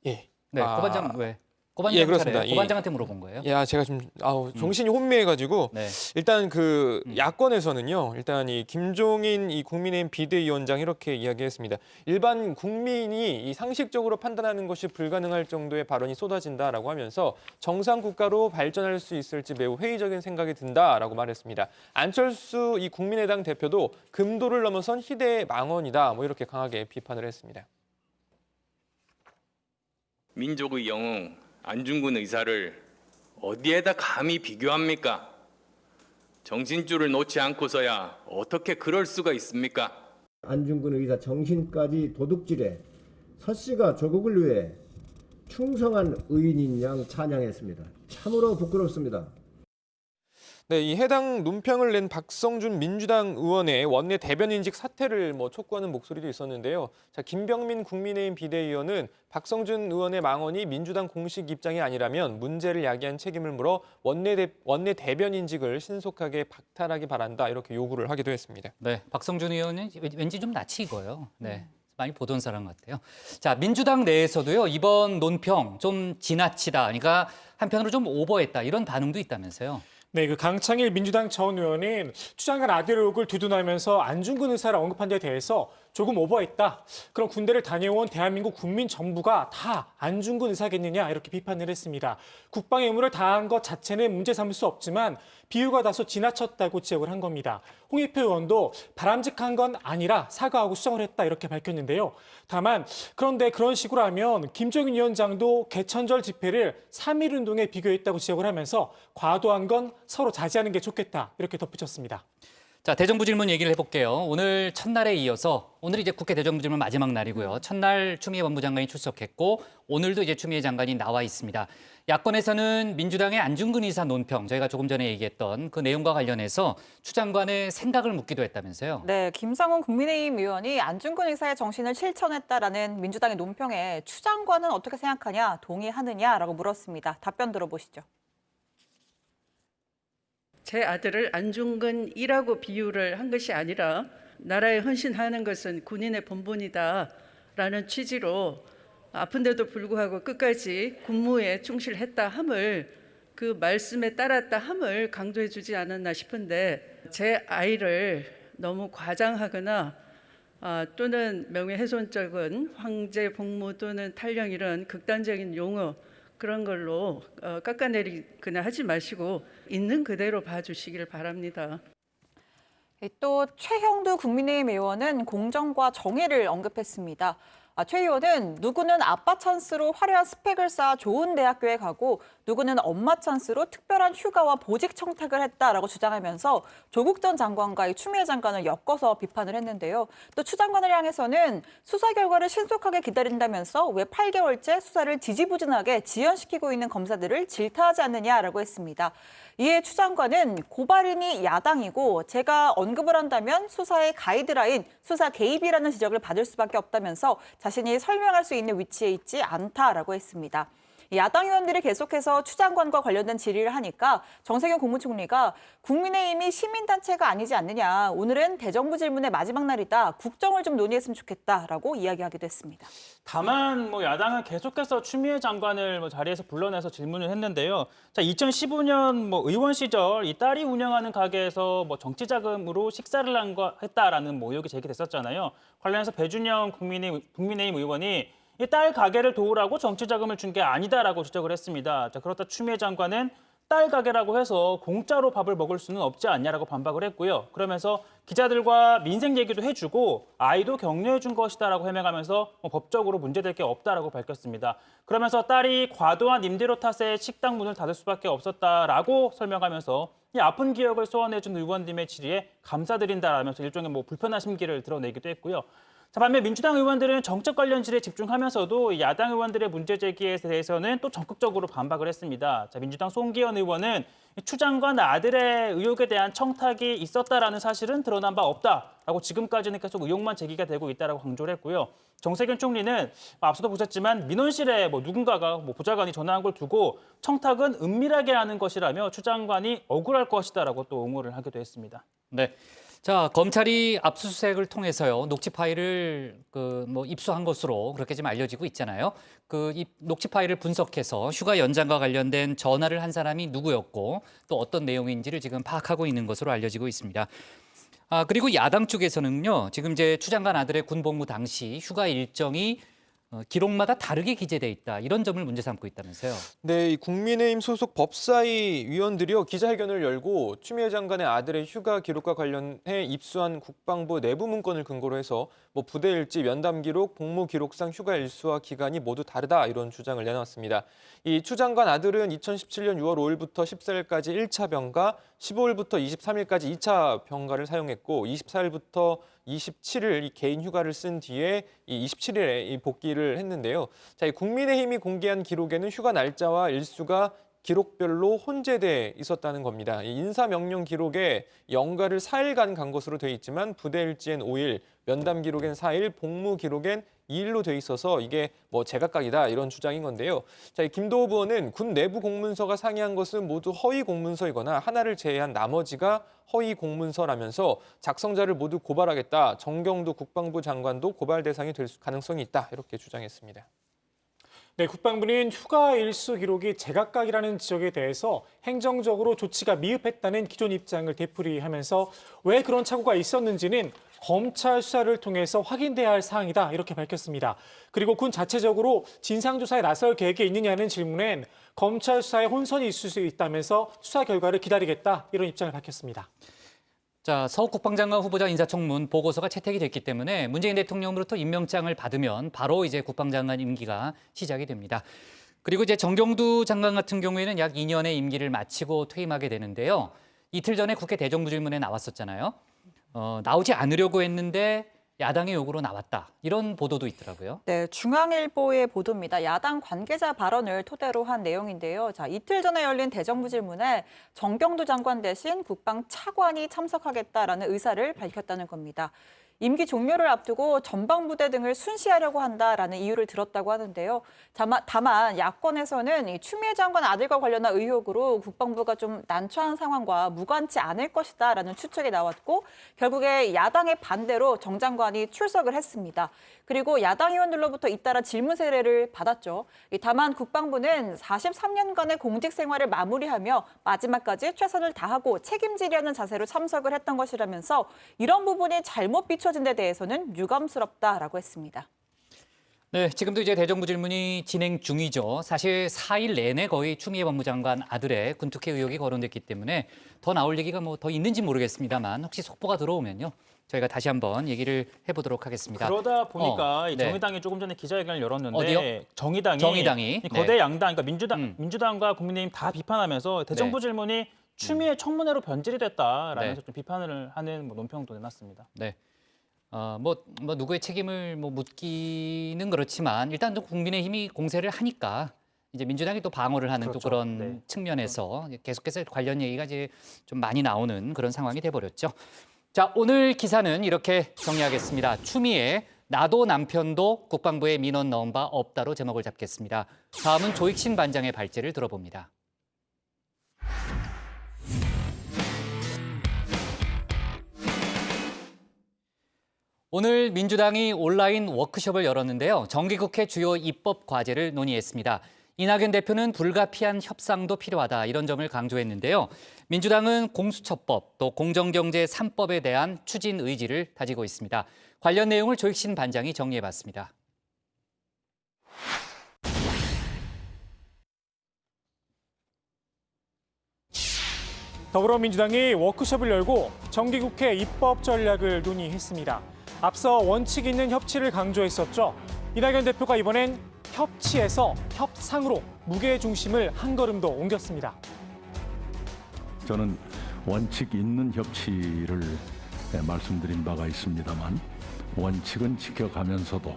예. 네, 고 반장 왜? 고 반장 예, 그렇습니다. 고 반장한테 물어본 거예요. 야, 제가 좀 정신이 혼미해가지고 일단 야권에서는요. 일단 이 김종인 이 국민의힘 비대위원장 이렇게 이야기했습니다. 일반 국민이 이 상식적으로 판단하는 것이 불가능할 정도의 발언이 쏟아진다라고 하면서 정상 국가로 발전할 수 있을지 매우 회의적인 생각이 든다라고 말했습니다. 안철수 이 국민의당 대표도 금도를 넘어선 희대의 망언이다. 뭐 이렇게 강하게 비판을 했습니다. 민족의 영웅 안중근 의사를 어디에다 감히 비교합니까? 정신줄을 놓지 않고서야 어떻게 그럴 수가 있습니까? 안중근 의사 정신까지 도둑질해 서씨가 조국을 위해 충성한 의인인 양 찬양했습니다. 참으로 부끄럽습니다. 네, 이 해당 논평을 낸 박성준 민주당 의원의 원내 대변인직 사퇴를 촉구하는 목소리도 있었는데요. 자, 김병민 국민의힘 비대위원은 박성준 의원의 망언이 민주당 공식 입장이 아니라면 문제를 야기한 책임을 물어 원내 대변인직을 신속하게 박탈하기 바란다 이렇게 요구를 하기도 했습니다. 네, 박성준 의원은 왠지 좀 낯이 익어요. 네. 많이 보던 사람 같아요. 자, 민주당 내에서도요, 이번 논평 좀 지나치다, 그러니까 한편으로 좀 오버했다, 이런 반응도 있다면서요. 네, 강창일 민주당 전 의원은 추 장관 아들 의혹을 두둔하면서 안중근 의사를 언급한 데 대해서 조금 오버했다. 그럼 군대를 다녀온 대한민국 국민 전부가 다 안중근 의사겠느냐 이렇게 비판을 했습니다. 국방의 의무를 다한 것 자체는 문제 삼을 수 없지만 비유가 다소 지나쳤다고 지적을 한 겁니다. 홍익표 의원도 바람직한 건 아니라 사과하고 수정을 했다 이렇게 밝혔는데요. 다만 그런데 그런 식으로 하면 김종인 위원장도 개천절 집회를 3.1운동에 비교했다고 지적을 하면서 과도한 건 서로 자제하는 게 좋겠다 이렇게 덧붙였습니다. 자, 대정부 질문 얘기를 해볼게요. 오늘 첫날에 이어서 오늘 이제 국회 대정부 질문 마지막 날이고요. 첫날 추미애 법무장관이 출석했고 오늘도 이제 추미애 장관이 나와 있습니다. 야권에서는 민주당의 안중근 의사 논평, 저희가 조금 전에 얘기했던 그 내용과 관련해서 추 장관의 생각을 묻기도 했다면서요. 네, 김상훈 국민의힘 의원이 안중근 의사의 정신을 실천했다라는 민주당의 논평에 추 장관은 어떻게 생각하냐, 동의하느냐라고 물었습니다. 답변 들어보시죠. 제 아들을 안중근이라고 비유를 한 것이 아니라 나라에 헌신하는 것은 군인의 본분이다라는 취지로 아픈데도 불구하고 끝까지 군무에 충실했다 함을, 그 말씀에 따랐다 함을 강조해 주지 않았나 싶은데, 제 아이를 너무 과장하거나 또는 명예훼손적인 황제 복무 또는 탈영 이런 극단적인 용어 그런 걸로 깎아내리거나 하지 마시고 있는 그대로 봐주시길 바랍니다. 또 최형두 국민의힘 의원은 공정과 정의를 언급했습니다. 최 의원은 누구는 아빠 찬스로 화려한 스펙을 쌓아 좋은 대학교에 가고 누구는 엄마 찬스로 특별한 휴가와 보직 청탁을 했다라고 주장하면서 조국 전 장관과 이 추미애 장관을 엮어서 비판을 했는데요. 또 추 장관을 향해서는 수사 결과를 신속하게 기다린다면서 왜 8개월째 수사를 지지부진하게 지연시키고 있는 검사들을 질타하지 않느냐라고 했습니다. 이에 추 장관은 고발인이 야당이고 제가 언급을 한다면 수사의 가이드라인, 수사 개입이라는 지적을 받을 수밖에 없다면서 자신이 설명할 수 있는 위치에 있지 않다라고 했습니다. 야당 의원들이 계속해서 추 장관과 관련된 질의를 하니까 정세균 국무총리가 국민의힘이 시민단체가 아니지 않느냐. 오늘은 대정부 질문의 마지막 날이다. 국정을 좀 논의했으면 좋겠다라고 이야기하기도 했습니다. 다만 야당은 계속해서 추미애 장관을 자리에서 불러내서 질문을 했는데요. 자, 2015년 의원 시절 이 딸이 운영하는 가게에서 정치 자금으로 식사를 했다라는 의혹이 제기됐었잖아요. 관련해서 배준영 국민의힘 의원이 이 딸 가게를 도우라고 정치 자금을 준 게 아니다라고 지적을 했습니다. 자, 그렇다 추미애 장관은 딸 가게라고 해서 공짜로 밥을 먹을 수는 없지 않냐라고 반박을 했고요. 그러면서 기자들과 민생 얘기도 해주고 아이도 격려해 준 것이다라고 해명하면서 법적으로 문제될 게 없다라고 밝혔습니다. 그러면서 딸이 과도한 임대료 탓에 식당 문을 닫을 수밖에 없었다라고 설명하면서 이 아픈 기억을 소환해준 의원님의 질의에 감사드린다라면서 일종의 불편한 심기를 드러내기도 했고요. 자, 반면 민주당 의원들은 정책 관련 질에 집중하면서도 야당 의원들의 문제 제기에 대해서는 또 적극적으로 반박을 했습니다. 자, 민주당 송기현 의원은 추 장관 아들의 의혹에 대한 청탁이 있었다라는 사실은 드러난 바 없다라고 지금까지는 계속 의혹만 제기가 되고 있다라고 강조를 했고요. 정세균 총리는 앞서도 보셨지만 민원실에 누군가가 보좌관이 전화한 걸 두고 청탁은 은밀하게 하는 것이라며 추 장관이 억울할 것이다라고 또 옹호를 하기도 했습니다. 네. 자, 검찰이 압수수색을 통해서요, 녹취 파일을 입수한 것으로 그렇게 지금 알려지고 있잖아요. 이 녹취 파일을 분석해서 휴가 연장과 관련된 전화를 한 사람이 누구였고 또 어떤 내용인지를 지금 파악하고 있는 것으로 알려지고 있습니다. 그리고 야당 쪽에서는요, 지금 이제 추 장관 아들의 군복무 당시 휴가 일정이 기록마다 다르게 기재돼 있다. 이런 점을 문제 삼고 있다면서요. 네, 이 국민의힘 소속 법사위 위원들이요 기자회견을 열고 추미애 장관의 아들의 휴가 기록과 관련해 입수한 국방부 내부 문건을 근거로 해서 부대 일지, 면담 기록, 복무 기록상 휴가 일수와 기간이 모두 다르다 이런 주장을 내놨습니다. 이 추 장관 아들은 2017년 6월 5일부터 14일까지 1차 병가, 15일부터 23일까지 2차 병가를 사용했고 24일부터 27일 이 개인 휴가를 쓴 뒤에 이 27일에 이 복귀를 했는데요. 자, 이 국민의힘이 공개한 기록에는 휴가 날짜와 일수가 기록별로 혼재돼 있었다는 겁니다. 이 인사명령 기록에 연가를 4일간 간 것으로 돼 있지만 부대 일지엔 5일, 면담 기록엔 4일, 복무 기록엔 2일로 돼 있어서 이게 제각각이다 이런 주장인 건데요. 자, 이 김도읍 의원은 군 내부 공문서가 상의한 것은 모두 허위 공문서이거나 하나를 제외한 나머지가 허위 공문서라면서 작성자를 모두 고발하겠다. 정경도 국방부 장관도 고발 대상이 될 가능성이 있다 이렇게 주장했습니다. 네, 국방부는 휴가 일수 기록이 제각각이라는 지적에 대해서 행정적으로 조치가 미흡했다는 기존 입장을 되풀이하면서 왜 그런 착오가 있었는지는 검찰 수사를 통해서 확인돼야 할 사항이다 이렇게 밝혔습니다. 그리고 군 자체적으로 진상조사에 나설 계획이 있느냐는 질문엔 검찰 수사에 혼선이 있을 수 있다면서 수사 결과를 기다리겠다 이런 입장을 밝혔습니다. 자, 서욱 국방장관 후보자 인사청문 보고서가 채택이 됐기 때문에 문재인 대통령으로부터 임명장을 받으면 바로 이제 국방장관 임기가 시작이 됩니다. 그리고 이제 정경두 장관 같은 경우에는 약 2년의 임기를 마치고 퇴임하게 되는데요. 이틀 전에 국회 대정부 질문에 나왔었잖아요. 나오지 않으려고 했는데 야당의 요구로 나왔다. 이런 보도도 있더라고요. 네, 중앙일보의 보도입니다. 야당 관계자 발언을 토대로 한 내용인데요. 자, 이틀 전에 열린 대정부 질문에 정경두 장관 대신 국방 차관이 참석하겠다라는 의사를 밝혔다는 겁니다. 임기 종료를 앞두고 전방부대 등을 순시하려고 한다라는 이유를 들었다고 하는데요. 다만 야권에서는 이 추미애 장관 아들과 관련한 의혹으로 국방부가 좀 난처한 상황과 무관치 않을 것이다라는 추측이 나왔고 결국에 야당의 반대로 정 장관이 출석을 했습니다. 그리고 야당 의원들로부터 잇따라 질문 세례를 받았죠. 다만 국방부는 43년간의 공직 생활을 마무리하며 마지막까지 최선을 다하고 책임지려는 자세로 참석을 했던 것이라면서 이런 부분이 잘못 비춰진 데 대해서는 유감스럽다라고 했습니다. 네, 지금도 이제 대정부 질문이 진행 중이죠. 사실 4일 내내 거의 추미애 법무장관 아들의 군투기 의혹이 거론됐기 때문에 더 나올 얘기가 뭐 더 있는지 모르겠습니다만 혹시 속보가 들어오면요. 저희가 다시 한번 얘기를 해보도록 하겠습니다. 그러다 보니까 네. 정의당이 조금 전에 기자회견을 열었는데 어디요? 정의당이 거대 네. 양당, 그러니까 민주당과 국민의힘 다 비판하면서 대정부 질문이 추미애 청문회로 변질이 됐다라면서 좀 비판을 하는 논평도 내놨습니다. 네. 누구의 책임을 묻기는 그렇지만 일단 또 국민의힘이 공세를 하니까 이제 민주당이 또 방어를 하는 또 그런 측면에서 계속해서 관련 얘기가 이제 좀 많이 나오는 그런 상황이 돼버렸죠. 자, 오늘 기사는 이렇게 정리하겠습니다. 추미애 나도 남편도 국방부에 민원 넣은 바 없다로 제목을 잡겠습니다. 다음은 조익신 반장의 발제를 들어봅니다. 오늘 민주당이 온라인 워크숍을 열었는데요. 정기국회 주요 입법 과제를 논의했습니다. 이낙연 대표는 불가피한 협상도 필요하다 이런 점을 강조했는데요. 민주당은 공수처법 또 공정경제 3법에 대한 추진 의지를 다지고 있습니다. 관련 내용을 조익신 반장이 정리해봤습니다. 더불어민주당이 워크숍을 열고 정기국회 입법 전략을 논의했습니다. 앞서 원칙 있는 협치를 강조했었죠. 이낙연 대표가 이번엔 협치에서 협상으로 무게 중심을 한 걸음 더 옮겼습니다. 저는 원칙 있는 협치를 말씀드린 바가 있습니다만 원칙은 지켜가면서도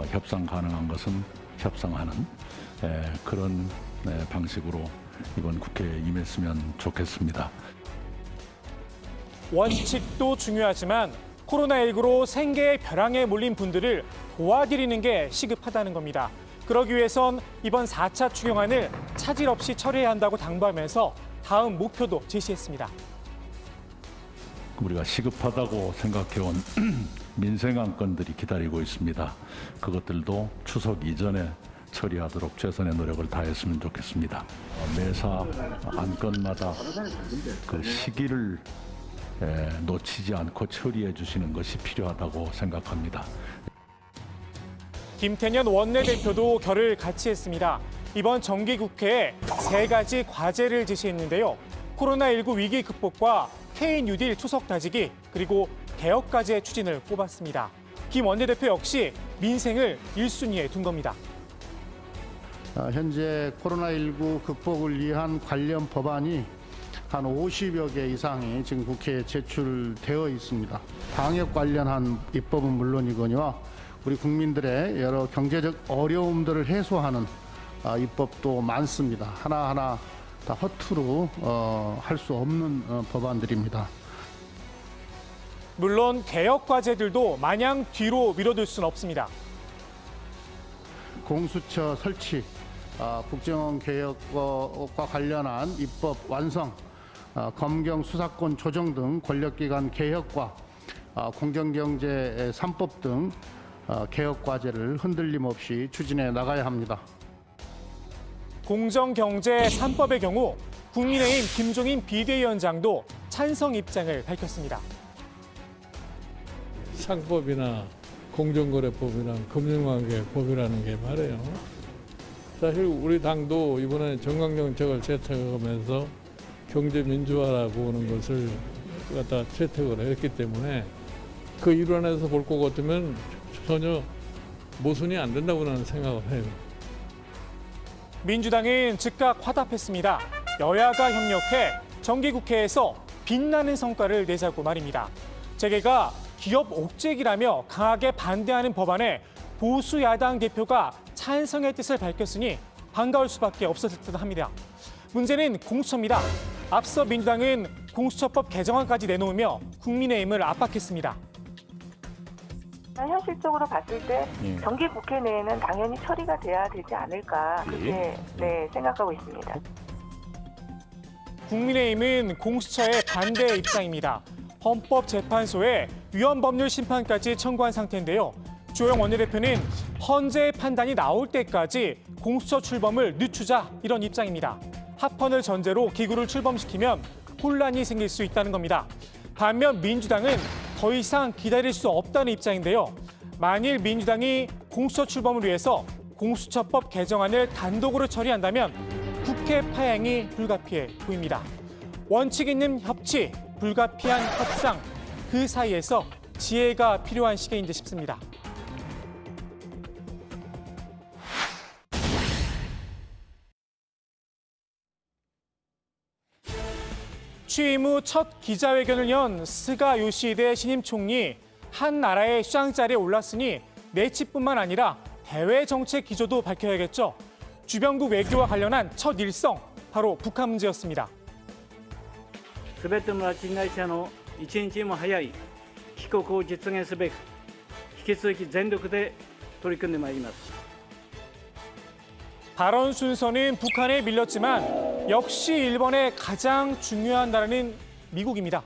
협상 가능한 것은 협상하는 그런 방식으로 이번 국회에 임했으면 좋겠습니다. 원칙도 중요하지만 코로나19로 생계의 벼랑에 몰린 분들을 도와드리는 게 시급하다는 겁니다. 그러기 위해선 이번 4차 추경안을 차질 없이 처리해야 한다고 당부하면서 다음 목표도 제시했습니다. 우리가 시급하다고 생각해온 민생 안건들이 기다리고 있습니다. 그것들도 추석 이전에 처리하도록 최선의 노력을 다했으면 좋겠습니다. 매사 안건마다 그 시기를 놓치지 않고 처리해 주시는 것이 필요하다고 생각합니다. 김태년 원내대표도 결을 같이 했습니다. 이번 정기국회에 3가지 과제를 제시했는데요. 코로나19 위기 극복과 K-뉴딜 추석 다지기 그리고 개혁과제 추진을 꼽았습니다. 김 원내대표 역시 민생을 1순위에 둔 겁니다. 현재 코로나19 극복을 위한 관련 법안이 한 50여 개 이상이 지금 국회에 제출되어 있습니다. 방역 관련한 입법은 물론이거니와 우리 국민들의 여러 경제적 어려움들을 해소하는 입법도 많습니다. 하나하나 다 허투루 할 수 없는 법안들입니다. 물론 개혁 과제들도 마냥 뒤로 미뤄둘 수는 없습니다. 공수처 설치, 국정원 개혁과 관련한 입법 완성, 검경 수사권 조정 등 권력기관 개혁과 공정경제 3법 등 개혁 과제를 흔들림 없이 추진해 나가야 합니다. 공정경제 3법의 경우 국민의힘 김종인 비대위원장도 찬성 입장을 밝혔습니다. 상법이나 공정거래법이나 금융관계법이라는 게 말이에요. 사실 우리 당도 이번에 정강정책을 채택하면서 경제민주화라고 하는 것을 갖다 채택을 했기 때문에 그 일환에서 볼 것 같으면 전혀 모순이 안 된다고 나는 생각을 해요. 민주당은 즉각 화답했습니다. 여야가 협력해 정기국회에서 빛나는 성과를 내자고 말입니다. 재계가 기업 옥죄기라며 강하게 반대하는 법안에 보수 야당 대표가 찬성의 뜻을 밝혔으니 반가울 수밖에 없었을 듯합니다. 문제는 공수처입니다. 앞서 민주당은 공수처법 개정안까지 내놓으며 국민의힘을 압박했습니다. 현실적으로 봤을 때 정기 국회 내에는 당연히 처리가 돼야 되지 않을까 그렇게 생각하고 있습니다. 국민의힘은 공수처의 반대 입장입니다. 헌법재판소에 위헌법률 심판까지 청구한 상태인데요. 주호영 원내대표는 헌재의 판단이 나올 때까지 공수처 출범을 늦추자 이런 입장입니다. 합헌을 전제로 기구를 출범시키면 혼란이 생길 수 있다는 겁니다. 반면 민주당은 더 이상 기다릴 수 없다는 입장인데요. 만일 민주당이 공수처 출범을 위해서 공수처법 개정안을 단독으로 처리한다면 국회 파행이 불가피해 보입니다. 원칙 있는 협치, 불가피한 협상, 그 사이에서 지혜가 필요한 시기인 듯 싶습니다. 취임 후 첫 기자회견을 연 스가 요시히데 신임 총리, 한 나라의 수장 자리에 올랐으니 내치뿐만 아니라 대외 정책 기조도 밝혀야겠죠. 주변국 외교와 관련한 첫 일성, 바로 북한 문제였습니다. すべての拉致被害者の一日も早い帰国を実現すべく、引き続き全力で取り組んでまいります。 발언 순서는 북한에 밀렸지만 역시 일본의 가장 중요한 나라는 미국입니다.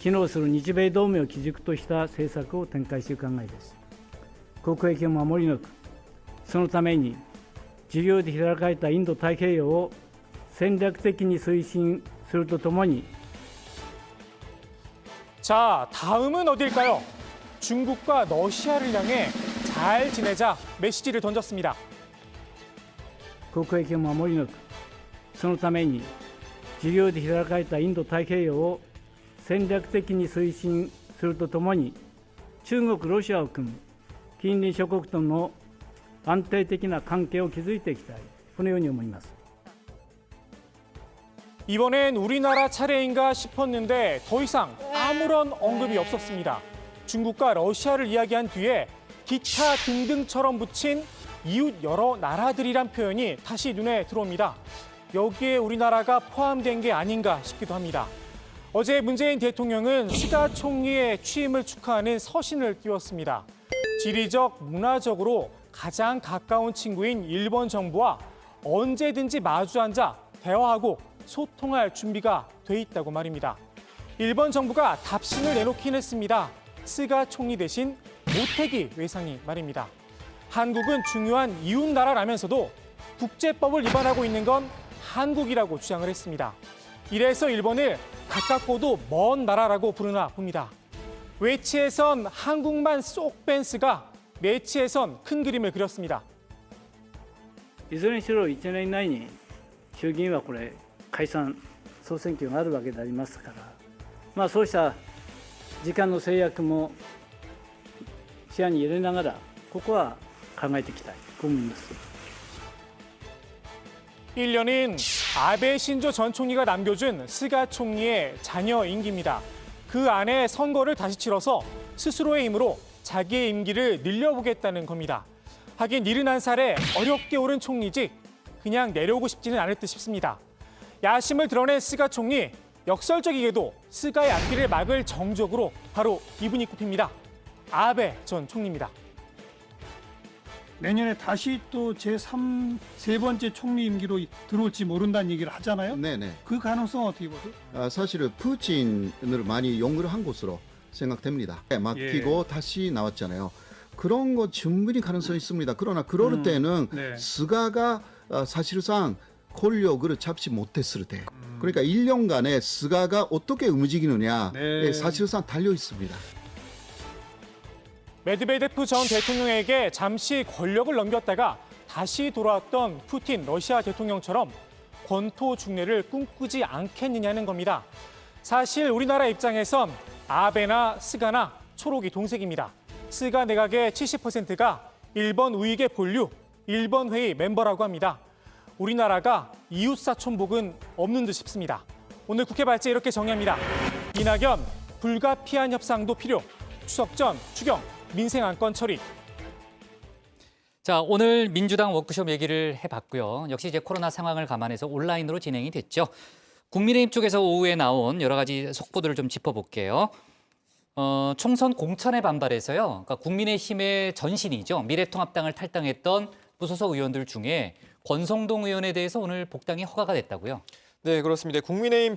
機能する日米同盟を基軸とした政策を展開していく考えです。国益を守り抜く、そのために自由で開かれたインド太平洋を戦略的に推進するとともに 자, 다음은 어딜까요? 중국과 러시아를 향해 잘 지내자 메시지를 던졌습니다. 国益を守り抜く、そのために自由で開かれたインド太平洋を戦略的に推進するとともに、中国、ロシアを含む近隣諸国との安定的な関係を築いていきたい、このように思います。 이번엔 우리나라 차례인가 싶었는데 더 이상 아무런 언급이 없었습니다. 중국과 러시아를 이야기한 뒤에 기타 등등처럼 붙인 이웃 여러 나라들이란 표현이 다시 눈에 들어옵니다. 여기에 우리나라가 포함된 게 아닌가 싶기도 합니다. 어제 문재인 대통령은 스가 총리의 취임을 축하하는 서신을 띄웠습니다. 지리적, 문화적으로 가장 가까운 친구인 일본 정부와 언제든지 마주 앉아 대화하고 소통할 준비가 돼 있다고 말입니다. 일본 정부가 답신을 내놓긴 했습니다. 스가 총리 대신 모태기 외상이 말입니다. 한국은 중요한 이웃 나라라면서도 국제법을 위반하고 있는 건 한국이라고 주장을 했습니다. 이래서 일본을 가깝고도 먼 나라라고 부르나 봅니다. 외치에선 한국만 쏙 뺀 스가 내치에선 큰 그림을 그렸습니다. いずれにしろ1年以内に衆議院はこれ解散総選挙があるわけでありますから、そうした時間の制約も視野に入れながらここは考えていきたいと思います。 1년은 아베 신조 전 총리가 남겨준 스가 총리의 잔여 임기입니다. 그 안에 선거를 다시 치러서 스스로의 힘으로 자기의 임기를 늘려보겠다는 겁니다. 하긴 71살에 어렵게 오른 총리직 그냥 내려오고 싶지는 않을 듯 싶습니다. 야심을 드러낸 스가 총리, 역설적이게도 스가의 앞길을 막을 정적으로 바로 이분이 꼽힙니다. 아베 전 총리입니다. 내년에 다시 또 세 번째 총리 임기로 들어올지 모른다는 얘기를 하잖아요. 네네. 그 가능성 어떻게 보세요? 사실은 푸틴을 많이 연구를 한 것으로 생각됩니다. 맡기고 다시 나왔잖아요. 그런 거 충분히 가능성이 있습니다. 그러나 그럴 때는 스가가 사실상 권력을 잡지 못했을 때, 그러니까 1년간에 스가가 어떻게 움직이느냐에 사실상 달려 있습니다. 메드베데프 전 대통령에게 잠시 권력을 넘겼다가 다시 돌아왔던 푸틴 러시아 대통령처럼 권토 중례를 꿈꾸지 않겠느냐는 겁니다. 사실 우리나라 입장에선 아베나 스가나 초록이 동색입니다. 스가 내각의 70%가 일본 우익의 본류, 일본 회의 멤버라고 합니다. 우리나라가 이웃사촌복은 없는 듯 싶습니다. 오늘 국회 발제 이렇게 정리합니다. 이낙연, 불가피한 협상도 필요. 추석 전 추경, 민생 안건 처리. 자, 오늘 민주당 워크숍 얘기를 해봤고요. 역시 이제 코로나 상황을 감안해서 온라인으로 진행이 됐죠. 국민의힘 쪽에서 오후에 나온 여러 가지 속보들을 좀 짚어볼게요. 총선 공천에 반발해서요. 그러니까 국민의힘의 전신이죠. 미래통합당을 탈당했던 무소속 의원들 중에 권성동 의원에 대해서 오늘 복당이 허가가 됐다고요. 네, 그렇습니다. 국민의힘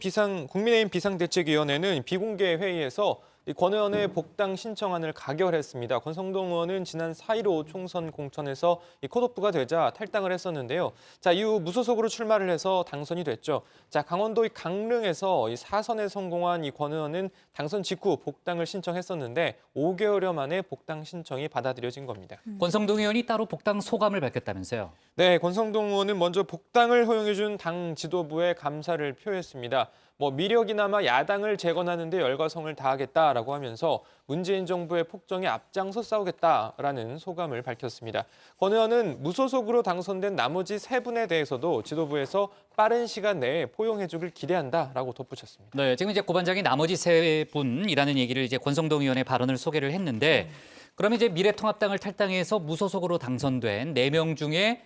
비상대책위원회는 비공개 회의에서 권 의원의 복당 신청안을 가결했습니다. 권성동 의원은 지난 4.15 총선 공천에서 컷오프가 되자 탈당을 했었는데요. 자, 이후 무소속으로 출마를 해서 당선이 됐죠. 자, 강원도 강릉에서 이 4선에 성공한 이 권 의원은 당선 직후 복당을 신청했었는데 5개월여 만에 복당 신청이 받아들여진 겁니다. 권성동 의원이 따로 복당 소감을 밝혔다면서요? 네, 권성동 의원은 먼저 복당을 허용해준 당 지도부에 감사를 표했습니다. 미력이나마 야당을 재건하는 데 열과성을 다하겠다라고 하면서 문재인 정부의 폭정에 앞장서 싸우겠다라는 소감을 밝혔습니다. 권 의원은 무소속으로 당선된 나머지 3분에 대해서도 지도부에서 빠른 시간 내에 포용해주길 기대한다라고 덧붙였습니다. 네, 지금 이제 고반장이 나머지 3분이라는 얘기를 이제 권성동 의원의 발언을 소개를 했는데, 그러면 이제 미래통합당을 탈당해서 무소속으로 당선된 4명 중에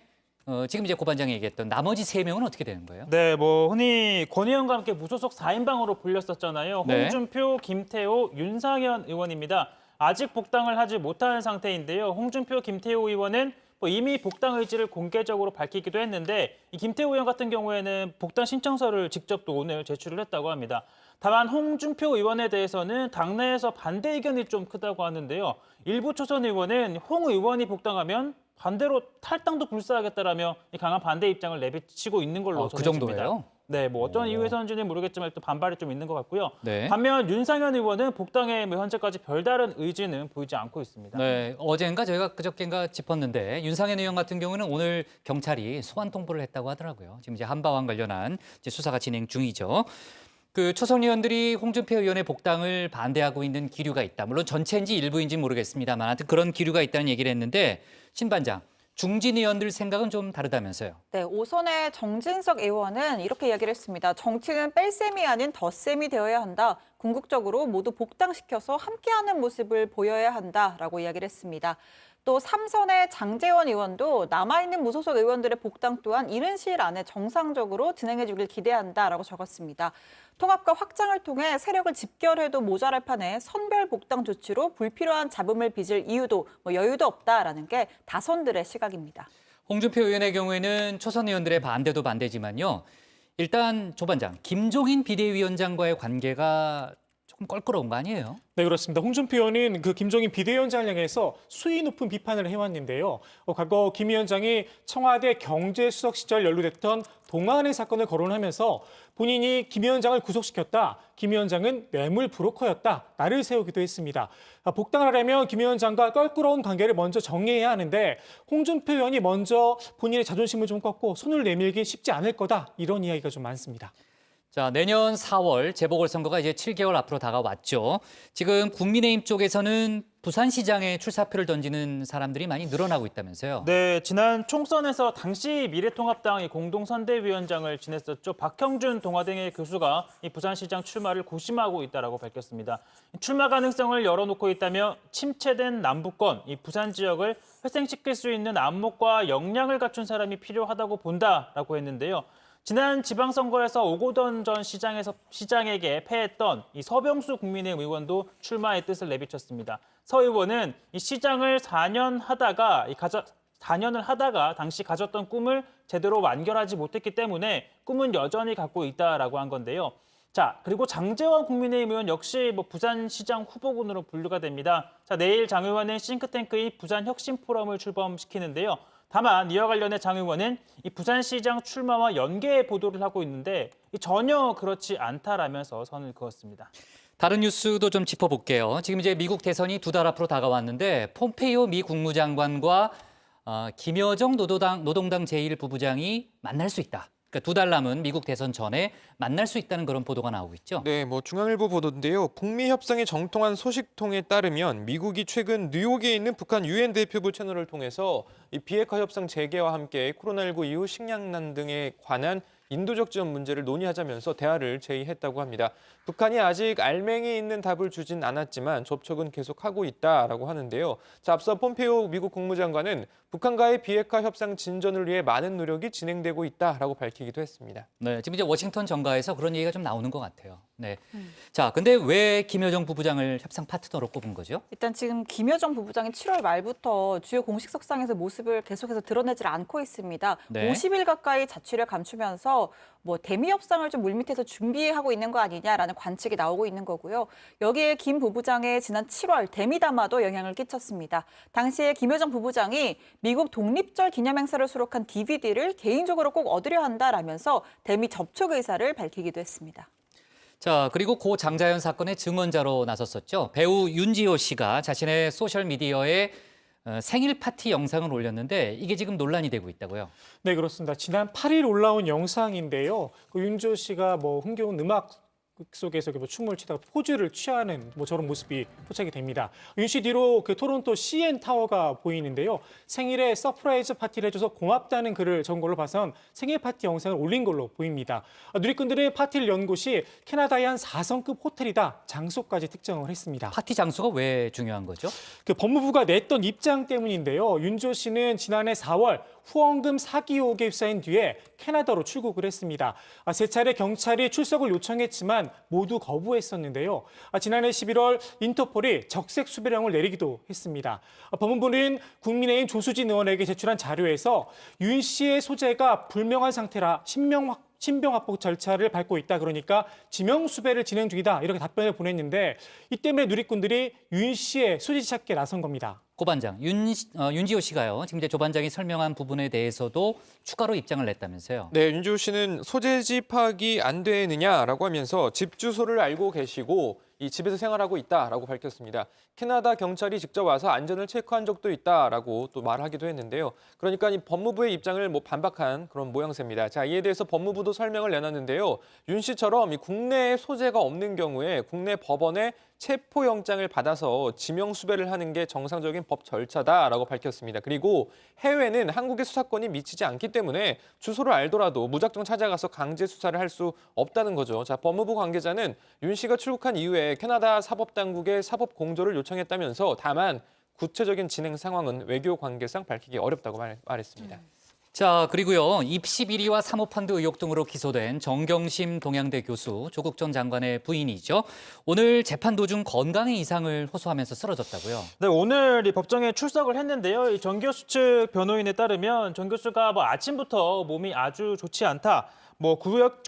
지금 이제 고반장이 얘기했던 나머지 3명은 어떻게 되는 거예요? 네, 흔히 권 의원과 함께 무소속 4인방으로 불렸었잖아요. 네. 홍준표, 김태호, 윤상현 의원입니다. 아직 복당을 하지 못한 상태인데요. 홍준표, 김태호 의원은 이미 복당 의지를 공개적으로 밝히기도 했는데, 이 김태호 의원 같은 경우에는 복당 신청서를 직접 또 오늘 제출을 했다고 합니다. 다만 홍준표 의원에 대해서는 당내에서 반대 의견이 좀 크다고 하는데요. 일부 초선 의원은 홍 의원이 복당하면 반대로 탈당도 불사하겠다라며 강한 반대 입장을 내비치고 있는 걸로 그 전해집니다. 정도예요? 네, 어떤 이유에서인지는 모르겠지만 일단 반발이 좀 있는 것 같고요. 네. 반면 윤상현 의원은 복당에 현재까지 별다른 의지는 보이지 않고 있습니다. 네, 어젠가 저희가 그저께인가 짚었는데 윤상현 의원 같은 경우는 오늘 경찰이 소환 통보를 했다고 하더라고요. 지금 이제 한바와 관련한 이제 수사가 진행 중이죠. 그 초선 의원들이 홍준표 의원의 복당을 반대하고 있는 기류가 있다. 물론 전체인지 일부인지 모르겠습니다만 하여튼 그런 기류가 있다는 얘기를 했는데, 신 반장, 중진 의원들 생각은 좀 다르다면서요? 네, 오선의 정진석 의원은 이렇게 이야기를 했습니다. 정치는 뺄셈이 아닌 덧셈이 되어야 한다. 궁극적으로 모두 복당시켜서 함께하는 모습을 보여야 한다라고 이야기를 했습니다. 또 3선의 장제원 의원도 남아있는 무소속 의원들의 복당 또한 이른 시일 안에 정상적으로 진행해 주길 기대한다라고 적었습니다. 통합과 확장을 통해 세력을 집결해도 모자랄 판에 선별 복당 조치로 불필요한 잡음을 빚을 이유도 여유도 없다라는 게 다선들의 시각입니다. 홍준표 의원의 경우에는 초선 의원들의 반대도 반대지만요. 일단 조 반장, 김종인 비대위원장과의 관계가 조금 껄끄러운 거 아니에요? 네, 그렇습니다. 홍준표 의원은 그 김종인 비대위원장을 향해서 수위 높은 비판을 해왔는데요. 과거 김 위원장이 청와대 경제수석 시절 연루됐던 동아은행 사건을 거론하면서 본인이 김 위원장을 구속시켰다. 김 위원장은 뇌물 브로커였다. 날을 세우기도 했습니다. 복당을 하려면 김 위원장과 껄끄러운 관계를 먼저 정리해야 하는데, 홍준표 의원이 먼저 본인의 자존심을 좀 꺾고 손을 내밀기 쉽지 않을 거다. 이런 이야기가 좀 많습니다. 자, 내년 4월 재보궐선거가 이제 7개월 앞으로 다가왔죠. 지금 국민의힘 쪽에서는 부산시장에 출사표를 던지는 사람들이 많이 늘어나고 있다면서요? 네, 지난 총선에서 당시 미래통합당의 공동선대위원장을 지냈었죠. 박형준 동아대의 교수가 이 부산시장 출마를 고심하고 있다라고 밝혔습니다. 출마 가능성을 열어놓고 있다며 침체된 남부권, 이 부산 지역을 회생시킬 수 있는 안목과 역량을 갖춘 사람이 필요하다고 본다라고 했는데요. 지난 지방선거에서 오고돈 전 시장에게 패했던 이 서병수 국민의힘 의원도 출마의 뜻을 내비쳤습니다. 서 의원은 이 시장을 4년을 하다가 당시 가졌던 꿈을 제대로 완결하지 못했기 때문에 꿈은 여전히 갖고 있다라고 한 건데요. 자, 그리고 장제원 국민의힘 의원 역시 부산시장 후보군으로 분류가 됩니다. 자, 내일 장 의원은 싱크탱크의 부산혁신포럼을 출범시키는데요. 다만 이와 관련해 장 의원은 이 부산시장 출마와 연계 보도를 하고 있는데 전혀 그렇지 않다라면서 선을 그었습니다. 다른 뉴스도 좀 짚어볼게요. 지금 이제 미국 대선이 2달 앞으로 다가왔는데 폼페이오 미 국무장관과 김여정 노동당 제1부부장이 만날 수 있다. 그러니까 2달 남은 미국 대선 전에 만날 수 있다는 그런 보도가 나오고 있죠. 네, 중앙일보 보도인데요. 북미 협상의 정통한 소식통에 따르면 미국이 최근 뉴욕에 있는 북한 유엔 대표부 채널을 통해서 이 비핵화 협상 재개와 함께 코로나19 이후 식량난 등에 관한 인도적 지원 문제를 논의하자면서 대화를 제의했다고 합니다. 북한이 아직 알맹이 있는 답을 주진 않았지만 접촉은 계속하고 있다라고 하는데요. 자, 앞서 폼페이오 미국 국무장관은 북한과의 비핵화 협상 진전을 위해 많은 노력이 진행되고 있다라고 밝히기도 했습니다. 네, 지금 이제 워싱턴 정가에서 그런 얘기가 좀 나오는 것 같아요. 네. 자, 근데 왜 김여정 부부장을 협상 파트너로 꼽은 거죠? 일단 지금 김여정 부부장이 7월 말부터 주요 공식 석상에서 모습을 계속해서 드러내질 않고 있습니다. 네. 50일 가까이 자취를 감추면서 뭐 대미 협상을 좀 물밑에서 준비하고 있는 거 아니냐라는 관측이 나오고 있는 거고요. 여기에 김 부부장의 지난 7월 대미 담화도 영향을 끼쳤습니다. 당시에 김여정 부부장이 미국 독립절 기념행사를 수록한 DVD를 개인적으로 꼭 얻으려 한다라면서 대미 접촉 의사를 밝히기도 했습니다. 자, 그리고 고 장자연 사건의 증언자로 나섰었죠. 배우 윤지호 씨가 자신의 소셜미디어에 생일 파티 영상을 올렸는데 이게 지금 논란이 되고 있다고요? 네, 그렇습니다. 지난 8일 올라온 영상인데요. 그 윤지호 씨가 뭐 흥겨운 음악 속에서 춤을 추다가 포즈를 취하는 저런 모습이 포착이 됩니다. 윤 씨 뒤로 그 토론토 CN 타워가 보이는데요. 생일에 서프라이즈 파티를 해줘서 고맙다는 글을 적은 걸로 봐선 생일 파티 영상을 올린 걸로 보입니다. 누리꾼들의 파티를 연 곳이 캐나다의 한 4성급 호텔이다. 장소까지 특정을 했습니다. 파티 장소가 왜 중요한 거죠? 그 법무부가 냈던 입장 때문인데요. 윤지호 씨는 지난해 4월 후원금 사기 의혹에 휩싸인 뒤에 캐나다로 출국을 했습니다. 세 차례 경찰이 출석을 요청했지만 모두 거부했었는데요. 지난해 11월 인터폴이 적색 수배령을 내리기도 했습니다. 법무부는 국민의힘 조수진 의원에게 제출한 자료에서 윤 씨의 소재가 불명한 상태라 신병 확보 절차를 밟고 있다. 그러니까 지명 수배를 진행 중이다. 이렇게 답변을 보냈는데 이 때문에 누리꾼들이 윤 씨의 소재 찾기에 나선 겁니다. 고 반장, 윤지호 씨가요. 지금 이제 조 반장이 설명한 부분에 대해서도 추가로 입장을 냈다면서요. 네, 윤지호 씨는 소재지 파악이 안 되느냐라고 하면서 집 주소를 알고 계시고 이 집에서 생활하고 있다라고 밝혔습니다. 캐나다 경찰이 직접 와서 안전을 체크한 적도 있다라고 또 말하기도 했는데요. 그러니까 이 법무부의 입장을 반박한 그런 모양새입니다. 자, 이에 대해서 법무부도 설명을 내놨는데요. 윤 씨처럼 이 국내에 소재가 없는 경우에 국내 법원에 체포영장을 받아서 지명 수배를 하는 게 정상적인 법 절차다라고 밝혔습니다. 그리고 해외는 한국의 수사권이 미치지 않기 때문에 주소를 알더라도 무작정 찾아가서 강제 수사를 할 수 없다는 거죠. 자, 법무부 관계자는 윤 씨가 출국한 이후에 캐나다 사법당국에 사법 공조를 요청했다면서 다만 구체적인 진행 상황은 외교 관계상 밝히기 어렵다고 말했습니다. 자, 그리고요. 입시 비리와 사모펀드 의혹 등으로 기소된 정경심 동양대 교수, 조국 전 장관의 부인이죠. 오늘 재판 도중 건강에 이상을 호소하면서 쓰러졌다고요. 네, 오늘 이 법정에 출석을 했는데요. 이 정 교수 측 변호인에 따르면 정 교수가 아침부터 몸이 아주 좋지 않다,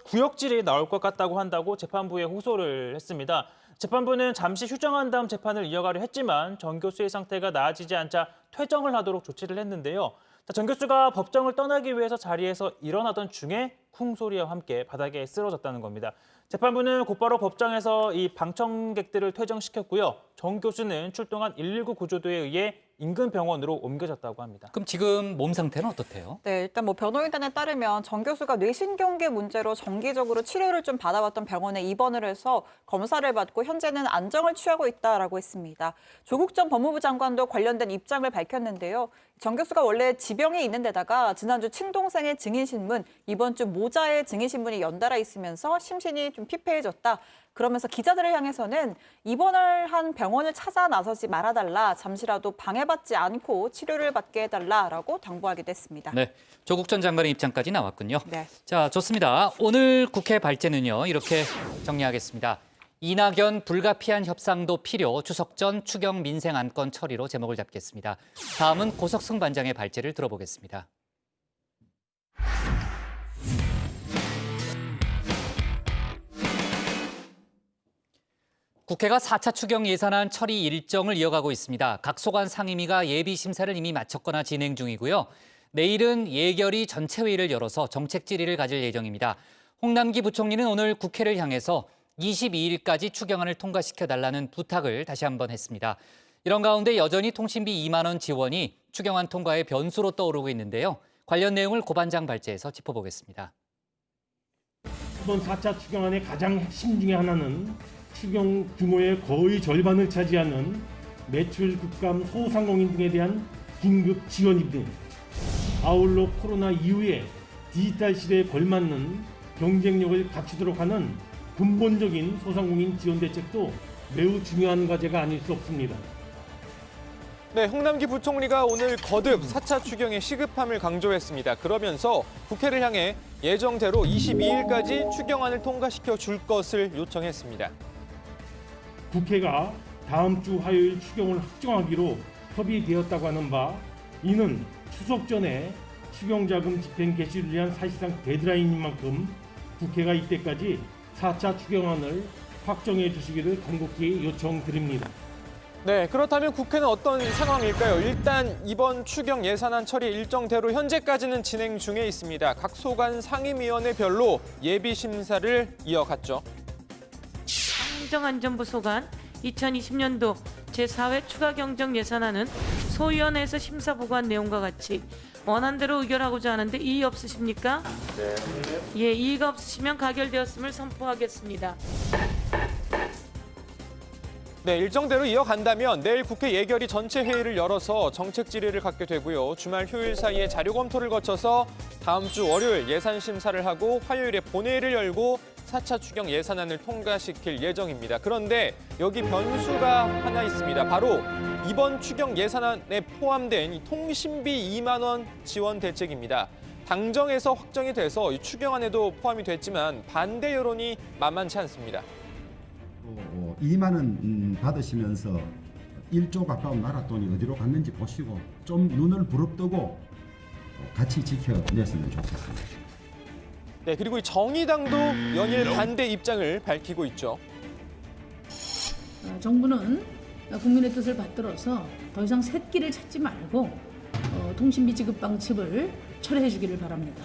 구역질이 나올 것 같다고 한다고 재판부에 호소를 했습니다. 재판부는 잠시 휴정한 다음 재판을 이어가려 했지만 정 교수의 상태가 나아지지 않자 퇴정을 하도록 조치를 했는데요. 정 교수가 법정을 떠나기 위해서 자리에서 일어나던 중에 쿵 소리와 함께 바닥에 쓰러졌다는 겁니다. 재판부는 곧바로 법정에서 이 방청객들을 퇴정시켰고요. 정 교수는 출동한 119 구조대에 의해 인근 병원으로 옮겨졌다고 합니다. 그럼 지금 몸 상태는 어떻대요? 네, 일단 변호인단에 따르면 정 교수가 뇌신경계 문제로 정기적으로 치료를 좀 받아왔던 병원에 입원을 해서 검사를 받고 현재는 안정을 취하고 있다라고 했습니다. 조국 전 법무부 장관도 관련된 입장을 밝혔는데요. 정 교수가 원래 지병이 있는 데다가 지난주 친동생의 증인신문, 이번 주 모자의 증인신문이 연달아 있으면서 심신이 좀 피폐해졌다. 그러면서 기자들을 향해서는 입원을 한 병원을 찾아 나서지 말아달라, 잠시라도 방해받지 않고 치료를 받게 해달라라고 당부하기도 했습니다. 네, 조국 전 장관의 입장까지 나왔군요. 네. 자, 좋습니다. 오늘 국회 발제는요, 이렇게 정리하겠습니다. 이낙연 불가피한 협상도 필요, 추석 전 추경 민생 안건 처리로 제목을 잡겠습니다. 다음은 고석승 반장의 발제를 들어보겠습니다. 국회가 4차 추경 예산안 처리 일정을 이어가고 있습니다. 각 소관 상임위가 예비 심사를 이미 마쳤거나 진행 중이고요. 내일은 예결위 전체 회의를 열어서 정책 질의를 가질 예정입니다. 홍남기 부총리는 오늘 국회를 향해서 22일까지 추경안을 통과시켜달라는 부탁을 다시 한번 했습니다. 이런 가운데 여전히 통신비 2만 원 지원이 추경안 통과의 변수로 떠오르고 있는데요. 관련 내용을 고 반장 발제에서 짚어보겠습니다. 이번 4차 추경안의 가장 핵심 중에 하나는 추경 규모의 거의 절반을 차지하는 매출 급감 소상공인 등에 대한 긴급 지원입니다. 아울러 코로나 이후에 디지털 시대에 걸맞는 경쟁력을 갖추도록 하는 근본적인 소상공인 지원 대책도 매우 중요한 과제가 아닐 수 없습니다. 네, 홍남기 부총리가 오늘 거듭 4차 추경의 시급함을 강조했습니다. 그러면서 국회를 향해 예정대로 22일까지 추경안을 통과시켜 줄 것을 요청했습니다. 국회가 다음 주 화요일 추경을 확정하기로 협의되었다고 하는 바, 이는 추석 전에 추경자금 집행 개시를 위한 사실상 데드라인인 만큼 국회가 이때까지 4차 추경안을 확정해 주시기를 간곡히 요청드립니다. 네, 그렇다면 국회는 어떤 상황일까요? 일단 이번 추경 예산안 처리 일정대로 현재까지는 진행 중에 있습니다. 각 소관 상임위원회별로 예비 심사를 이어갔죠. 행정안전부 소관 2020년도 제4회 추가 경정 예산안은 소위원회에서 심사 보고한 내용과 같이 원안대로 의결하고자 하는데 이의 없으십니까? 네. 예, 이의가 없으시면 가결되었음을 선포하겠습니다. 네, 일정대로 이어간다면 내일 국회 예결위 전체 회의를 열어서 정책 질의를 갖게 되고요. 주말 휴일 사이에 자료 검토를 거쳐서 다음 주 월요일 예산 심사를 하고 화요일에 본회의를 열고 4차 추경 예산안을 통과시킬 예정입니다. 그런데 여기 변수가 하나 있습니다. 바로 이번 추경 예산안에 포함된 이 통신비 2만 원 지원 대책입니다. 당정에서 확정이 돼서 이 추경안에도 포함이 됐지만 반대 여론이 만만치 않습니다. 2만 원 받으시면서 1조 가까운 나라 돈이 어디로 갔는지 보시고 좀 눈을 부릅뜨고 같이 지켜냈으면 좋겠습니다. 네, 그리고 이 정의당도 연일 반대 입장을 밝히고 있죠. 정부는 국민의 뜻을 받들어서 더 이상 쇳길을 찾지 말고 통신비 지급 방침을 철회해 주기를 바랍니다.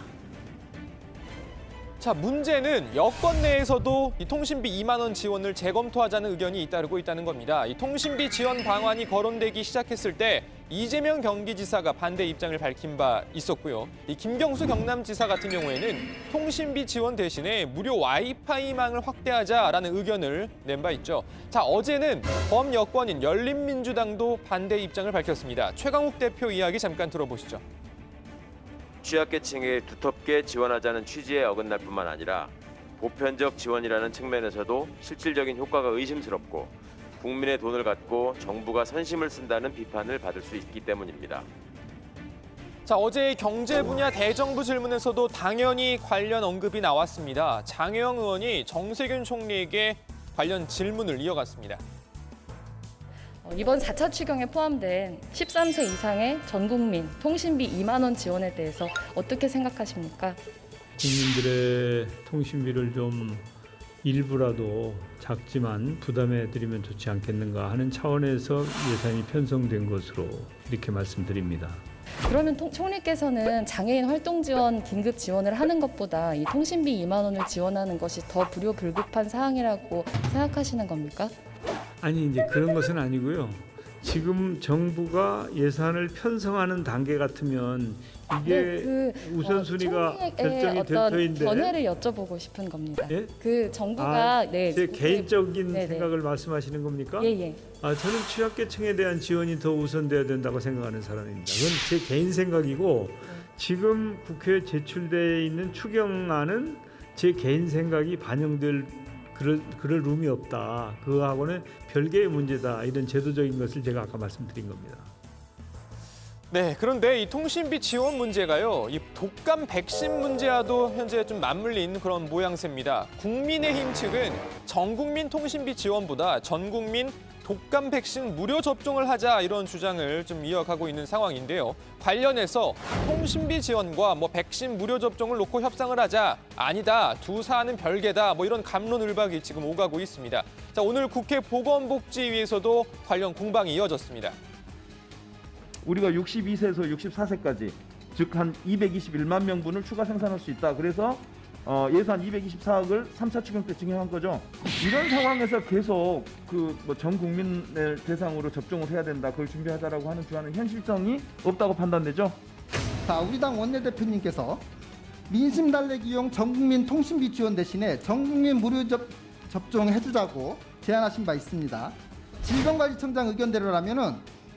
자, 문제는 여권 내에서도 이 통신비 2만 원 지원을 재검토하자는 의견이 잇따르고 있다는 겁니다. 이 통신비 지원 방안이 거론되기 시작했을 때 이재명 경기지사가 반대 입장을 밝힌 바 있었고요. 이 김경수 경남지사 같은 경우에는 통신비 지원 대신에 무료 와이파이망을 확대하자라는 의견을 낸 바 있죠. 자, 어제는 범여권인 열린민주당도 반대 입장을 밝혔습니다. 최강욱 대표 이야기 잠깐 들어보시죠. 취약계층에 두텁게 지원하자는 취지에 어긋날 뿐만 아니라 보편적 지원이라는 측면에서도 실질적인 효과가 의심스럽고 국민의 돈을 갖고 정부가 선심을 쓴다는 비판을 받을 수 있기 때문입니다. 자, 어제 경제 분야 대정부 질문에서도 당연히 관련 언급이 나왔습니다. 장혜영 의원이 정세균 총리에게 관련 질문을 이어갔습니다. 이번 4차 추경에 포함된 13세 이상의 전 국민 통신비 2만 원 지원에 대해서 어떻게 생각하십니까? 국민들의 통신비를 좀 일부라도 작지만 부담해드리면 좋지 않겠는가 하는 차원에서 예산이 편성된 것으로 이렇게 말씀드립니다. 그러면 총리께서는 장애인 활동 지원 긴급 지원을 하는 것보다 이 통신비 2만 원을 지원하는 것이 더 불효불급한 사항이라고 생각하시는 겁니까? 아니, 이제 그런 것은 아니고요. 지금 정부가 예산을 편성하는 단계 같으면 이게 우선순위가 결정이 될 터인데 견해를 여쭤보고 싶은 겁니다. 예? 그 정부가 제 개인적인 생각을 말씀하시는 겁니까? 예. 저는 취약계층에 대한 지원이 더 우선돼야 된다고 생각하는 사람입니다. 그건 제 개인 생각이고 지금 국회에 제출돼 있는 추경안은 제 개인 생각이 반영될 그럴 룸이 없다. 그거하고는 별개의 문제다. 이런 제도적인 것을 제가 아까 말씀드린 겁니다. 네, 그런데 이 통신비 지원 문제가요, 이 독감 백신 문제와도 현재 좀 맞물린 그런 모양새입니다. 국민의힘 측은 전 국민 통신비 지원보다 전 국민 독감 백신 무료 접종을 하자 이런 주장을 좀 이어가고 있는 상황인데요. 관련해서 통신비 지원과 백신 무료 접종을 놓고 협상을 하자, 아니다, 두 사안은 별개다, 이런 갑론을박이 지금 오가고 있습니다. 자, 오늘 국회 보건복지위에서도 관련 공방이 이어졌습니다. 우리가 62세에서 64세까지 즉 한 221만 명분을 추가 생산할 수 있다. 그래서 예산 224억을 3차 추경 때 증액한 거죠. 이런 상황에서 계속 전 국민을 대상으로 접종을 해야 된다. 그걸 준비하자라고 하는 주안은 현실성이 없다고 판단되죠. 자, 우리 당 원내대표님께서 민심 달래기용 전국민 통신비 지원 대신에 전국민 무료 접종해주자고 제안하신 바 있습니다. 질병관리청장 의견대로라면은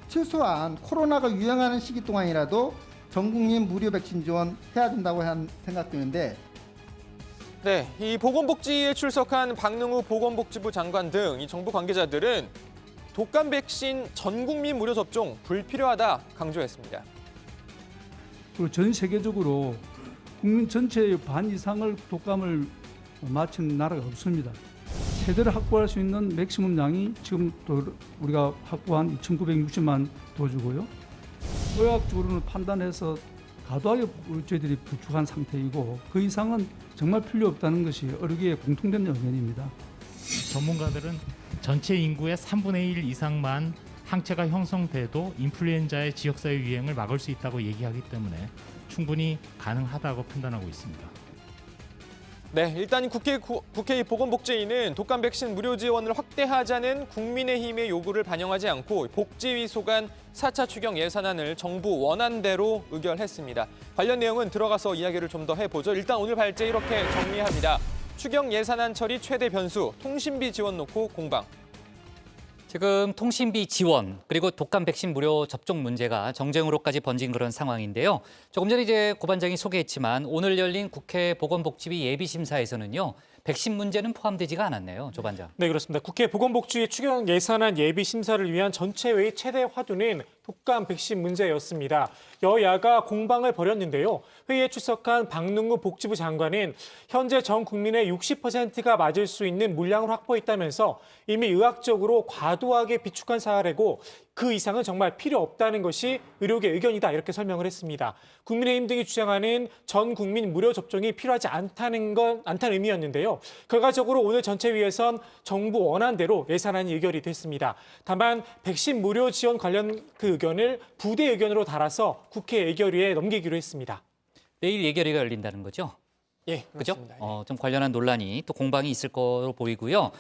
최소한 코로나가 유행하는 시기 동안이라도 전국민 무료 백신 지원해야 된다고 생각되는데 네, 이 보건복지에 출석한 박능우 보건복지부 장관 등 이 정부 관계자들은 독감 백신 전 국민 무료 접종 불필요하다 강조했습니다. 그리고 전 세계적으로 국민 전체의 반 이상을 독감을 맞힌 나라가 없습니다. 세대를 확보할 수 있는 맥시멈 양이 지금 또 우리가 확보한 2,960만 도주고요. 의학적으로는 판단해서 과도하게 저희들이 부족한 상태이고 그 이상은 정말 필요 없다는 것이 의료계의 공통된 의견입니다. 전문가들은 전체 인구의 3분의 1 이상만 항체가 형성돼도 인플루엔자의 지역사회 유행을 막을 수 있다고 얘기하기 때문에 충분히 가능하다고 판단하고 있습니다. 네, 일단 국회 보건복지위는 독감 백신 무료 지원을 확대하자는 국민의힘의 요구를 반영하지 않고 복지위 소관 4차 추경 예산안을 정부 원안대로 의결했습니다. 관련 내용은 들어가서 이야기를 좀 더 해보죠. 일단 오늘 발제 이렇게 정리합니다. 추경 예산안 처리 최대 변수, 통신비 지원 놓고 공방. 지금 통신비 지원 그리고 독감 백신 무료 접종 문제가 정쟁으로까지 번진 그런 상황인데요. 조금 전에 이제 고 반장이 소개했지만 오늘 열린 국회 보건복지위 예비심사에서는요. 백신 문제는 포함되지가 않았네요. 조 반장. 네, 그렇습니다. 국회 보건복지위 추경 예산안 예비 심사를 위한 전체 회의 최대 화두는 독감 백신 문제였습니다. 여야가 공방을 벌였는데요. 회의에 출석한 박능우 복지부 장관은 현재 전 국민의 60%가 맞을 수 있는 물량을 확보했다면서 이미 의학적으로 과도하게 비축한 사례고 그 이상은 정말 필요 없다는 것이 의료계 의견이다 이렇게 설명을 했습니다. 국민의힘 등이 주장하는 전 국민 무료 접종이 필요하지 않다는 의미였는데요. 결과적으로 오늘 전체회의에선 정부 원안대로 예산안이 의결이 됐습니다. 다만 백신 무료 지원 관련 그 의견을 부대 의견으로 달아서 국회 예결위에 넘기기로 했습니다. 내일 예결위가 열린다는 거죠? 예, 그죠? 그렇습니다. 좀 관련한 논란이 또 공방이 있을 거로 보이고요.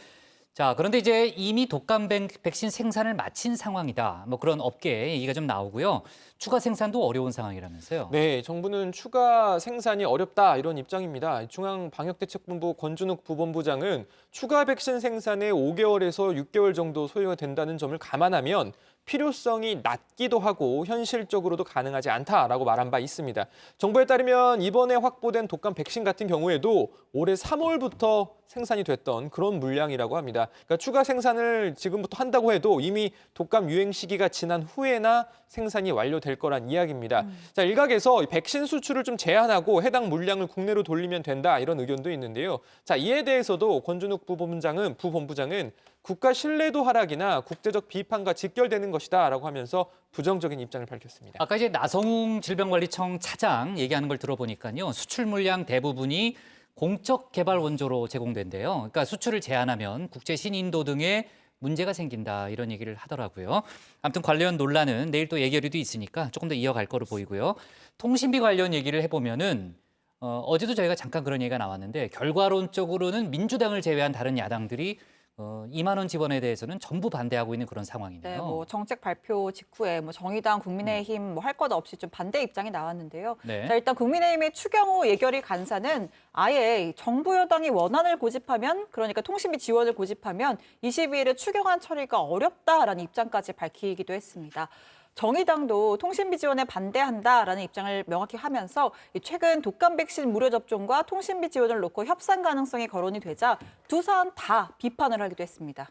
자, 그런데 이제 이미 독감 백신 생산을 마친 상황이다. 뭐 그런 업계 얘기가 좀 나오고요. 추가 생산도 어려운 상황이라면서요. 네, 정부는 추가 생산이 어렵다 이런 입장입니다. 중앙방역대책본부 권준욱 부본부장은 추가 백신 생산에 5개월에서 6개월 정도 소요가 된다는 점을 감안하면 필요성이 낮기도 하고 현실적으로도 가능하지 않다라고 말한 바 있습니다. 정부에 따르면 이번에 확보된 독감 백신 같은 경우에도 올해 3월부터 생산이 됐던 그런 물량이라고 합니다. 그러니까 추가 생산을 지금부터 한다고 해도 이미 독감 유행 시기가 지난 후에나 생산이 완료될 거란 이야기입니다. 자, 일각에서 백신 수출을 좀 제한하고 해당 물량을 국내로 돌리면 된다 이런 의견도 있는데요. 자, 이에 대해서도 권준욱 부본부장은 국가 신뢰도 하락이나 국제적 비판과 직결되는 것이다라고 하면서 부정적인 입장을 밝혔습니다. 아까 이제 나성웅 질병관리청 차장 얘기하는 걸 들어보니까요. 수출 물량 대부분이 공적 개발 원조로 제공된대요. 그러니까 수출을 제한하면 국제 신인도 등의 문제가 생긴다 이런 얘기를 하더라고요. 아무튼 관련 논란은 내일 또 예결위도 있으니까 조금 더 이어갈 거로 보이고요. 통신비 관련 얘기를 해보면은 어제도 저희가 잠깐 그런 얘기가 나왔는데 결과론적으로는 민주당을 제외한 다른 야당들이 2만 원 지원에 대해서는 전부 반대하고 있는 그런 상황이네요. 네, 뭐 정책 발표 직후에 뭐 정의당, 국민의힘 뭐 할 것 없이 좀 반대 입장이 나왔는데요. 네. 자, 일단 국민의힘의 추경호 예결위 간사는 아예 정부 여당이 원안을 고집하면 그러니까 통신비 지원을 고집하면 22일에 추경안 처리가 어렵다라는 입장까지 밝히기도 했습니다. 정의당도 통신비 지원에 반대한다라는 입장을 명확히 하면서 최근 독감 백신 무료 접종과 통신비 지원을 놓고 협상 가능성이 거론이 되자 두 사안 다 비판을 하기도 했습니다.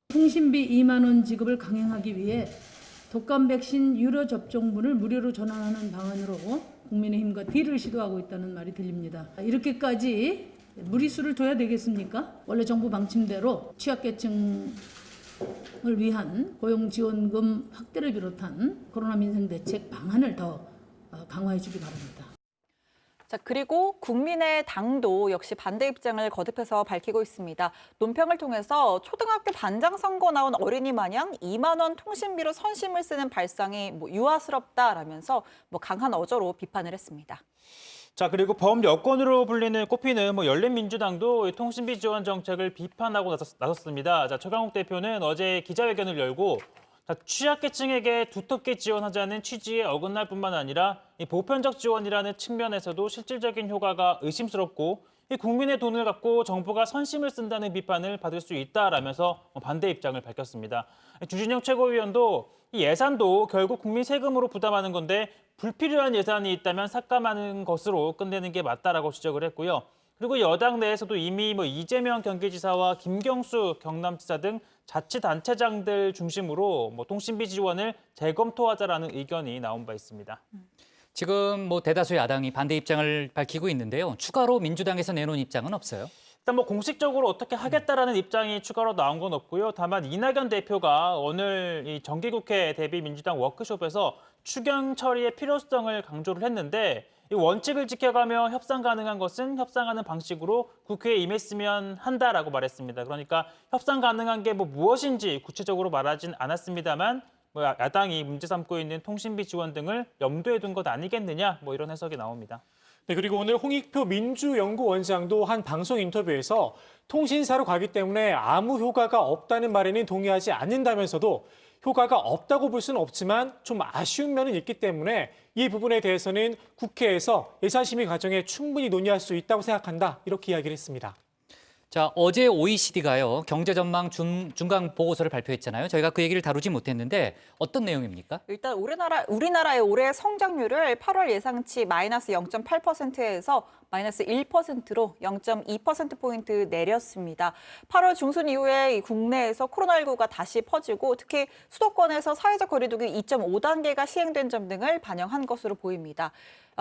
통신비 2만 원 지급을 강행하기 위해 독감 백신 유료 접종분을 무료로 전환하는 방안으로 국민의힘과 딜을 시도하고 있다는 말이 들립니다. 이렇게까지 무리수를 둬야 되겠습니까? 원래 정부 방침대로 취약계층 을 위한 고용지원금 확대를 비롯한 코로나 민생 대책 방안을 더 강화해 주기 바랍니다. 자, 그리고 국민의당도 역시 반대 입장을 거듭해서 밝히고 있습니다. 논평을 통해서 초등학교 반장 선거 나온 어린이 마냥 2만 원 통신비로 선심을 쓰는 발상이 유아스럽다라면서 강한 어조로 비판을 했습니다. 자, 그리고 범여권으로 꼽히는 열린민주당도 통신비 지원 정책을 비판하고 나섰습니다. 자, 최강욱 대표는 어제 기자회견을 열고 취약계층에게 두텁게 지원하자는 취지에 어긋날 뿐만 아니라 이 보편적 지원이라는 측면에서도 실질적인 효과가 의심스럽고 이 국민의 돈을 갖고 정부가 선심을 쓴다는 비판을 받을 수 있다라면서 반대 입장을 밝혔습니다. 주진영 최고위원도 이 예산도 결국 국민 세금으로 부담하는 건데 불필요한 예산이 있다면 삭감하는 것으로 끝내는 게 맞다라고 지적을 했고요. 그리고 여당 내에서도 이미 이재명 경기지사와 김경수 경남지사 등 자치단체장들 중심으로 통신비 지원을 재검토하자라는 의견이 나온 바 있습니다. 지금 대다수 야당이 반대 입장을 밝히고 있는데요. 추가로 민주당에서 내놓은 입장은 없어요? 일단 공식적으로 어떻게 하겠다라는 입장이 추가로 나온 건 없고요. 다만 이낙연 대표가 오늘 이 정기국회 대비 민주당 워크숍에서 추경 처리의 필요성을 강조를 했는데 이 원칙을 지켜가며 협상 가능한 것은 협상하는 방식으로 국회에 임했으면 한다라고 말했습니다. 그러니까 협상 가능한 게 무엇인지 구체적으로 말하진 않았습니다만 야당이 문제 삼고 있는 통신비 지원 등을 염두에 둔 것 아니겠느냐 이런 해석이 나옵니다. 네, 그리고 오늘 홍익표 민주연구원장도 한 방송 인터뷰에서 통신사로 가기 때문에 아무 효과가 없다는 말에는 동의하지 않는다면서도 효과가 없다고 볼 수는 없지만 좀 아쉬운 면은 있기 때문에 이 부분에 대해서는 국회에서 예산심의 과정에 충분히 논의할 수 있다고 생각한다. 이렇게 이야기를 했습니다. 자, 어제 OECD가요. 경제전망 중간 보고서를 발표했잖아요. 저희가 그 얘기를 다루지 못했는데 어떤 내용입니까? 일단 우리나라의 올해 성장률을 8월 예상치 마이너스 0.8%에서 마이너스 1%로 0.2%포인트 내렸습니다. 8월 중순 이후에 국내에서 코로나19가 다시 퍼지고 특히 수도권에서 사회적 거리두기 2.5단계가 시행된 점 등을 반영한 것으로 보입니다.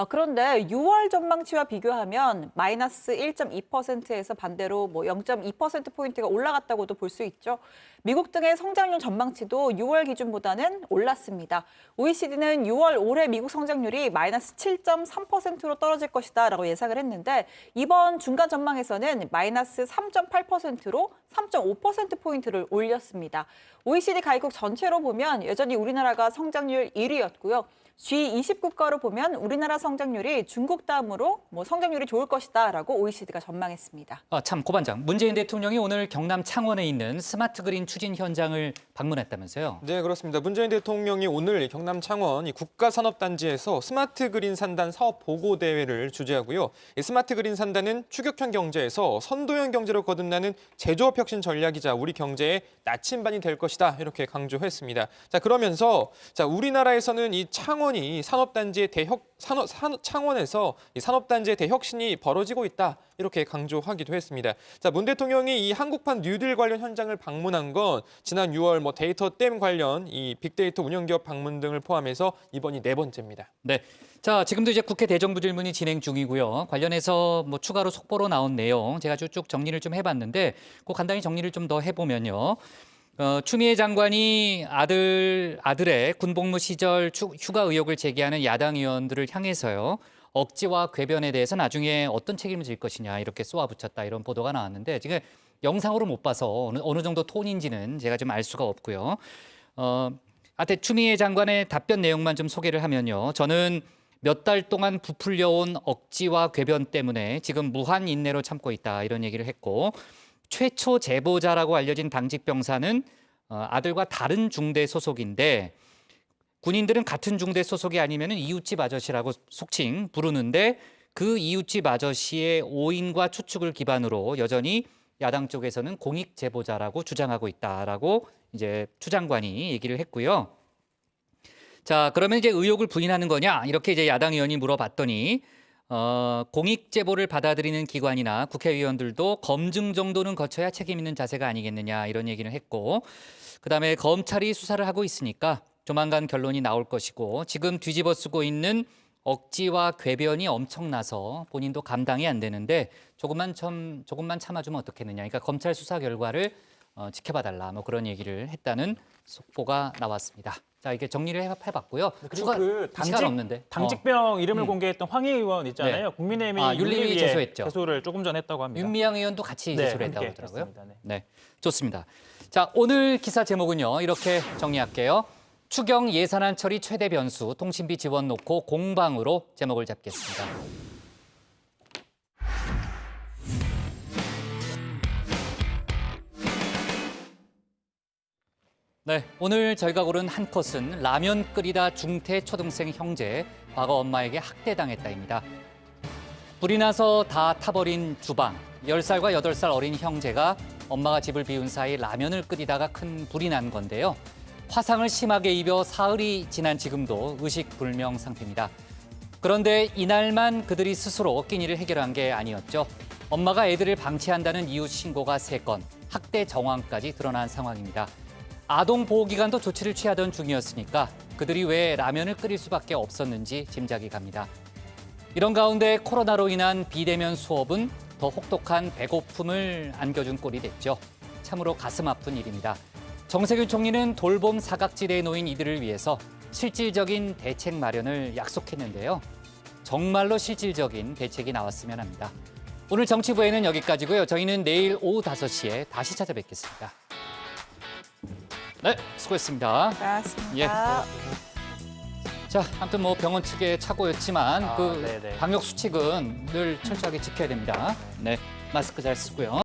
그런데 6월 전망치와 비교하면 마이너스 1.2%에서 반대로 0.2%포인트가 올라갔다고도 볼 수 있죠. 미국 등의 성장률 전망치도 6월 기준보다는 올랐습니다. OECD는 6월 올해 미국 성장률이 마이너스 7.3%로 떨어질 것이다라고 예상을 했는데 이번 중간 전망에서는 마이너스 3.8%로 3.5%포인트를 올렸습니다. OECD 가입국 전체로 보면 여전히 우리나라가 성장률 1위였고요. G20 국가로 보면 우리나라 성장률이 중국 다음으로 성장률이 좋을 것이다라고 OECD가 전망했습니다. 참, 고반장. 문재인 대통령이 오늘 경남 창원에 있는 스마트 그린 추진 현장을 방문했다면서요? 네, 그렇습니다. 문재인 대통령이 오늘 경남 창원 국가산업단지에서 스마트 그린 산단 사업 보고 대회를 주재하고요. 이 스마트 그린 산단은 추격형 경제에서 선도형 경제로 거듭나는 제조업 혁신 전략이자 우리 경제의 나침반이 될 것이다. 이렇게 강조했습니다. 자, 그러면서 우리나라에서는 이 창원에서 이 산업단지의 대혁신이 벌어지고 있다. 이렇게 강조하기도 했습니다. 자, 문 대통령이 이 한국판 뉴딜 관련 현장을 방문한 건 지난 6월 데이터 댐 관련 이 빅데이터 운영기업 방문 등을 포함해서 이번이 4번째입니다. 네. 자, 지금도 이제 국회 대정부 질문이 진행 중이고요. 관련해서 추가로 속보로 나온 내용 제가 쭉 정리를 좀 해봤는데 그 간단히 정리를 좀 더 해보면요. 추미애 장관이 아들의 군복무 시절 휴가 의혹을 제기하는 야당 의원들을 향해서요. 억지와 궤변에 대해서 나중에 어떤 책임을 질 것이냐 이렇게 쏘아붙였다 이런 보도가 나왔는데 지금 영상으로 못 봐서 어느 정도 톤인지는 제가 좀 알 수가 없고요. 하여튼 추미애 장관의 답변 내용만 좀 소개를 하면요. 저는 몇 달 동안 부풀려온 억지와 궤변 때문에 지금 무한 인내로 참고 있다 이런 얘기를 했고 최초 제보자라고 알려진 당직 병사는 아들과 다른 중대 소속인데 군인들은 같은 중대 소속이 아니면 이웃집 아저씨라고 속칭 부르는데 그 이웃집 아저씨의 오인과 추측을 기반으로 여전히 야당 쪽에서는 공익 제보자라고 주장하고 있다라고 이제 추 장관이 얘기를 했고요. 자, 그러면 이제 의혹을 부인하는 거냐 이렇게 이제 야당 의원이 물어봤더니 공익 제보를 받아들이는 기관이나 국회의원들도 검증 정도는 거쳐야 책임 있는 자세가 아니겠느냐 이런 얘기를 했고 그다음에 검찰이 수사를 하고 있으니까 조만간 결론이 나올 것이고 지금 뒤집어 쓰고 있는 억지와 궤변이 엄청나서 본인도 감당이 안 되는데 조금만 참아주면 어떻겠느냐. 그러니까 검찰 수사 결과를 지켜봐달라 그런 얘기를 했다는 속보가 나왔습니다. 자, 이게 정리를 해봤고요. 그리고 시간 없는데 당직병 이름을 공개했던 황희 의원 있잖아요. 네. 국민의힘이 윤리위에 제소했죠. 제소를 조금 전 했다고 합니다. 윤미향 의원도 같이 제소를 했다고 하더라고요. 했습니다. 네, 좋습니다. 자, 오늘 기사 제목은요. 이렇게 정리할게요. 추경 예산안 처리 최대 변수, 통신비 지원 놓고 공방으로 제목을 잡겠습니다. 네, 오늘 저희가 고른 한 컷은 라면 끓이다 중퇴 초등생 형제, 과거 엄마에게 학대당했다입니다. 불이 나서 다 타버린 주방. 10살과 8살 어린 형제가 엄마가 집을 비운 사이 라면을 끓이다가 큰 불이 난 건데요. 화상을 심하게 입어 사흘이 지난 지금도 의식불명 상태입니다. 그런데 이날만 그들이 스스로 끼니를 해결한 게 아니었죠. 엄마가 애들을 방치한다는 이유 신고가 3건, 학대 정황까지 드러난 상황입니다. 아동 보호기관도 조치를 취하던 중이었으니까 그들이 왜 라면을 끓일 수밖에 없었는지 짐작이 갑니다. 이런 가운데 코로나로 인한 비대면 수업은 더 혹독한 배고픔을 안겨준 꼴이 됐죠. 참으로 가슴 아픈 일입니다. 정세균 총리는 돌봄 사각지대에 놓인 이들을 위해서 실질적인 대책 마련을 약속했는데요. 정말로 실질적인 대책이 나왔으면 합니다. 오늘 정치부에는 여기까지고요. 저희는 내일 오후 5시에 다시 찾아뵙겠습니다. 네, 수고했습니다. 고맙습니다. 예. 자, 아무튼 뭐 병원 측의 착오였지만 그 네네. 방역 수칙은 늘 철저하게 지켜야 됩니다. 네, 마스크 잘 쓰고요.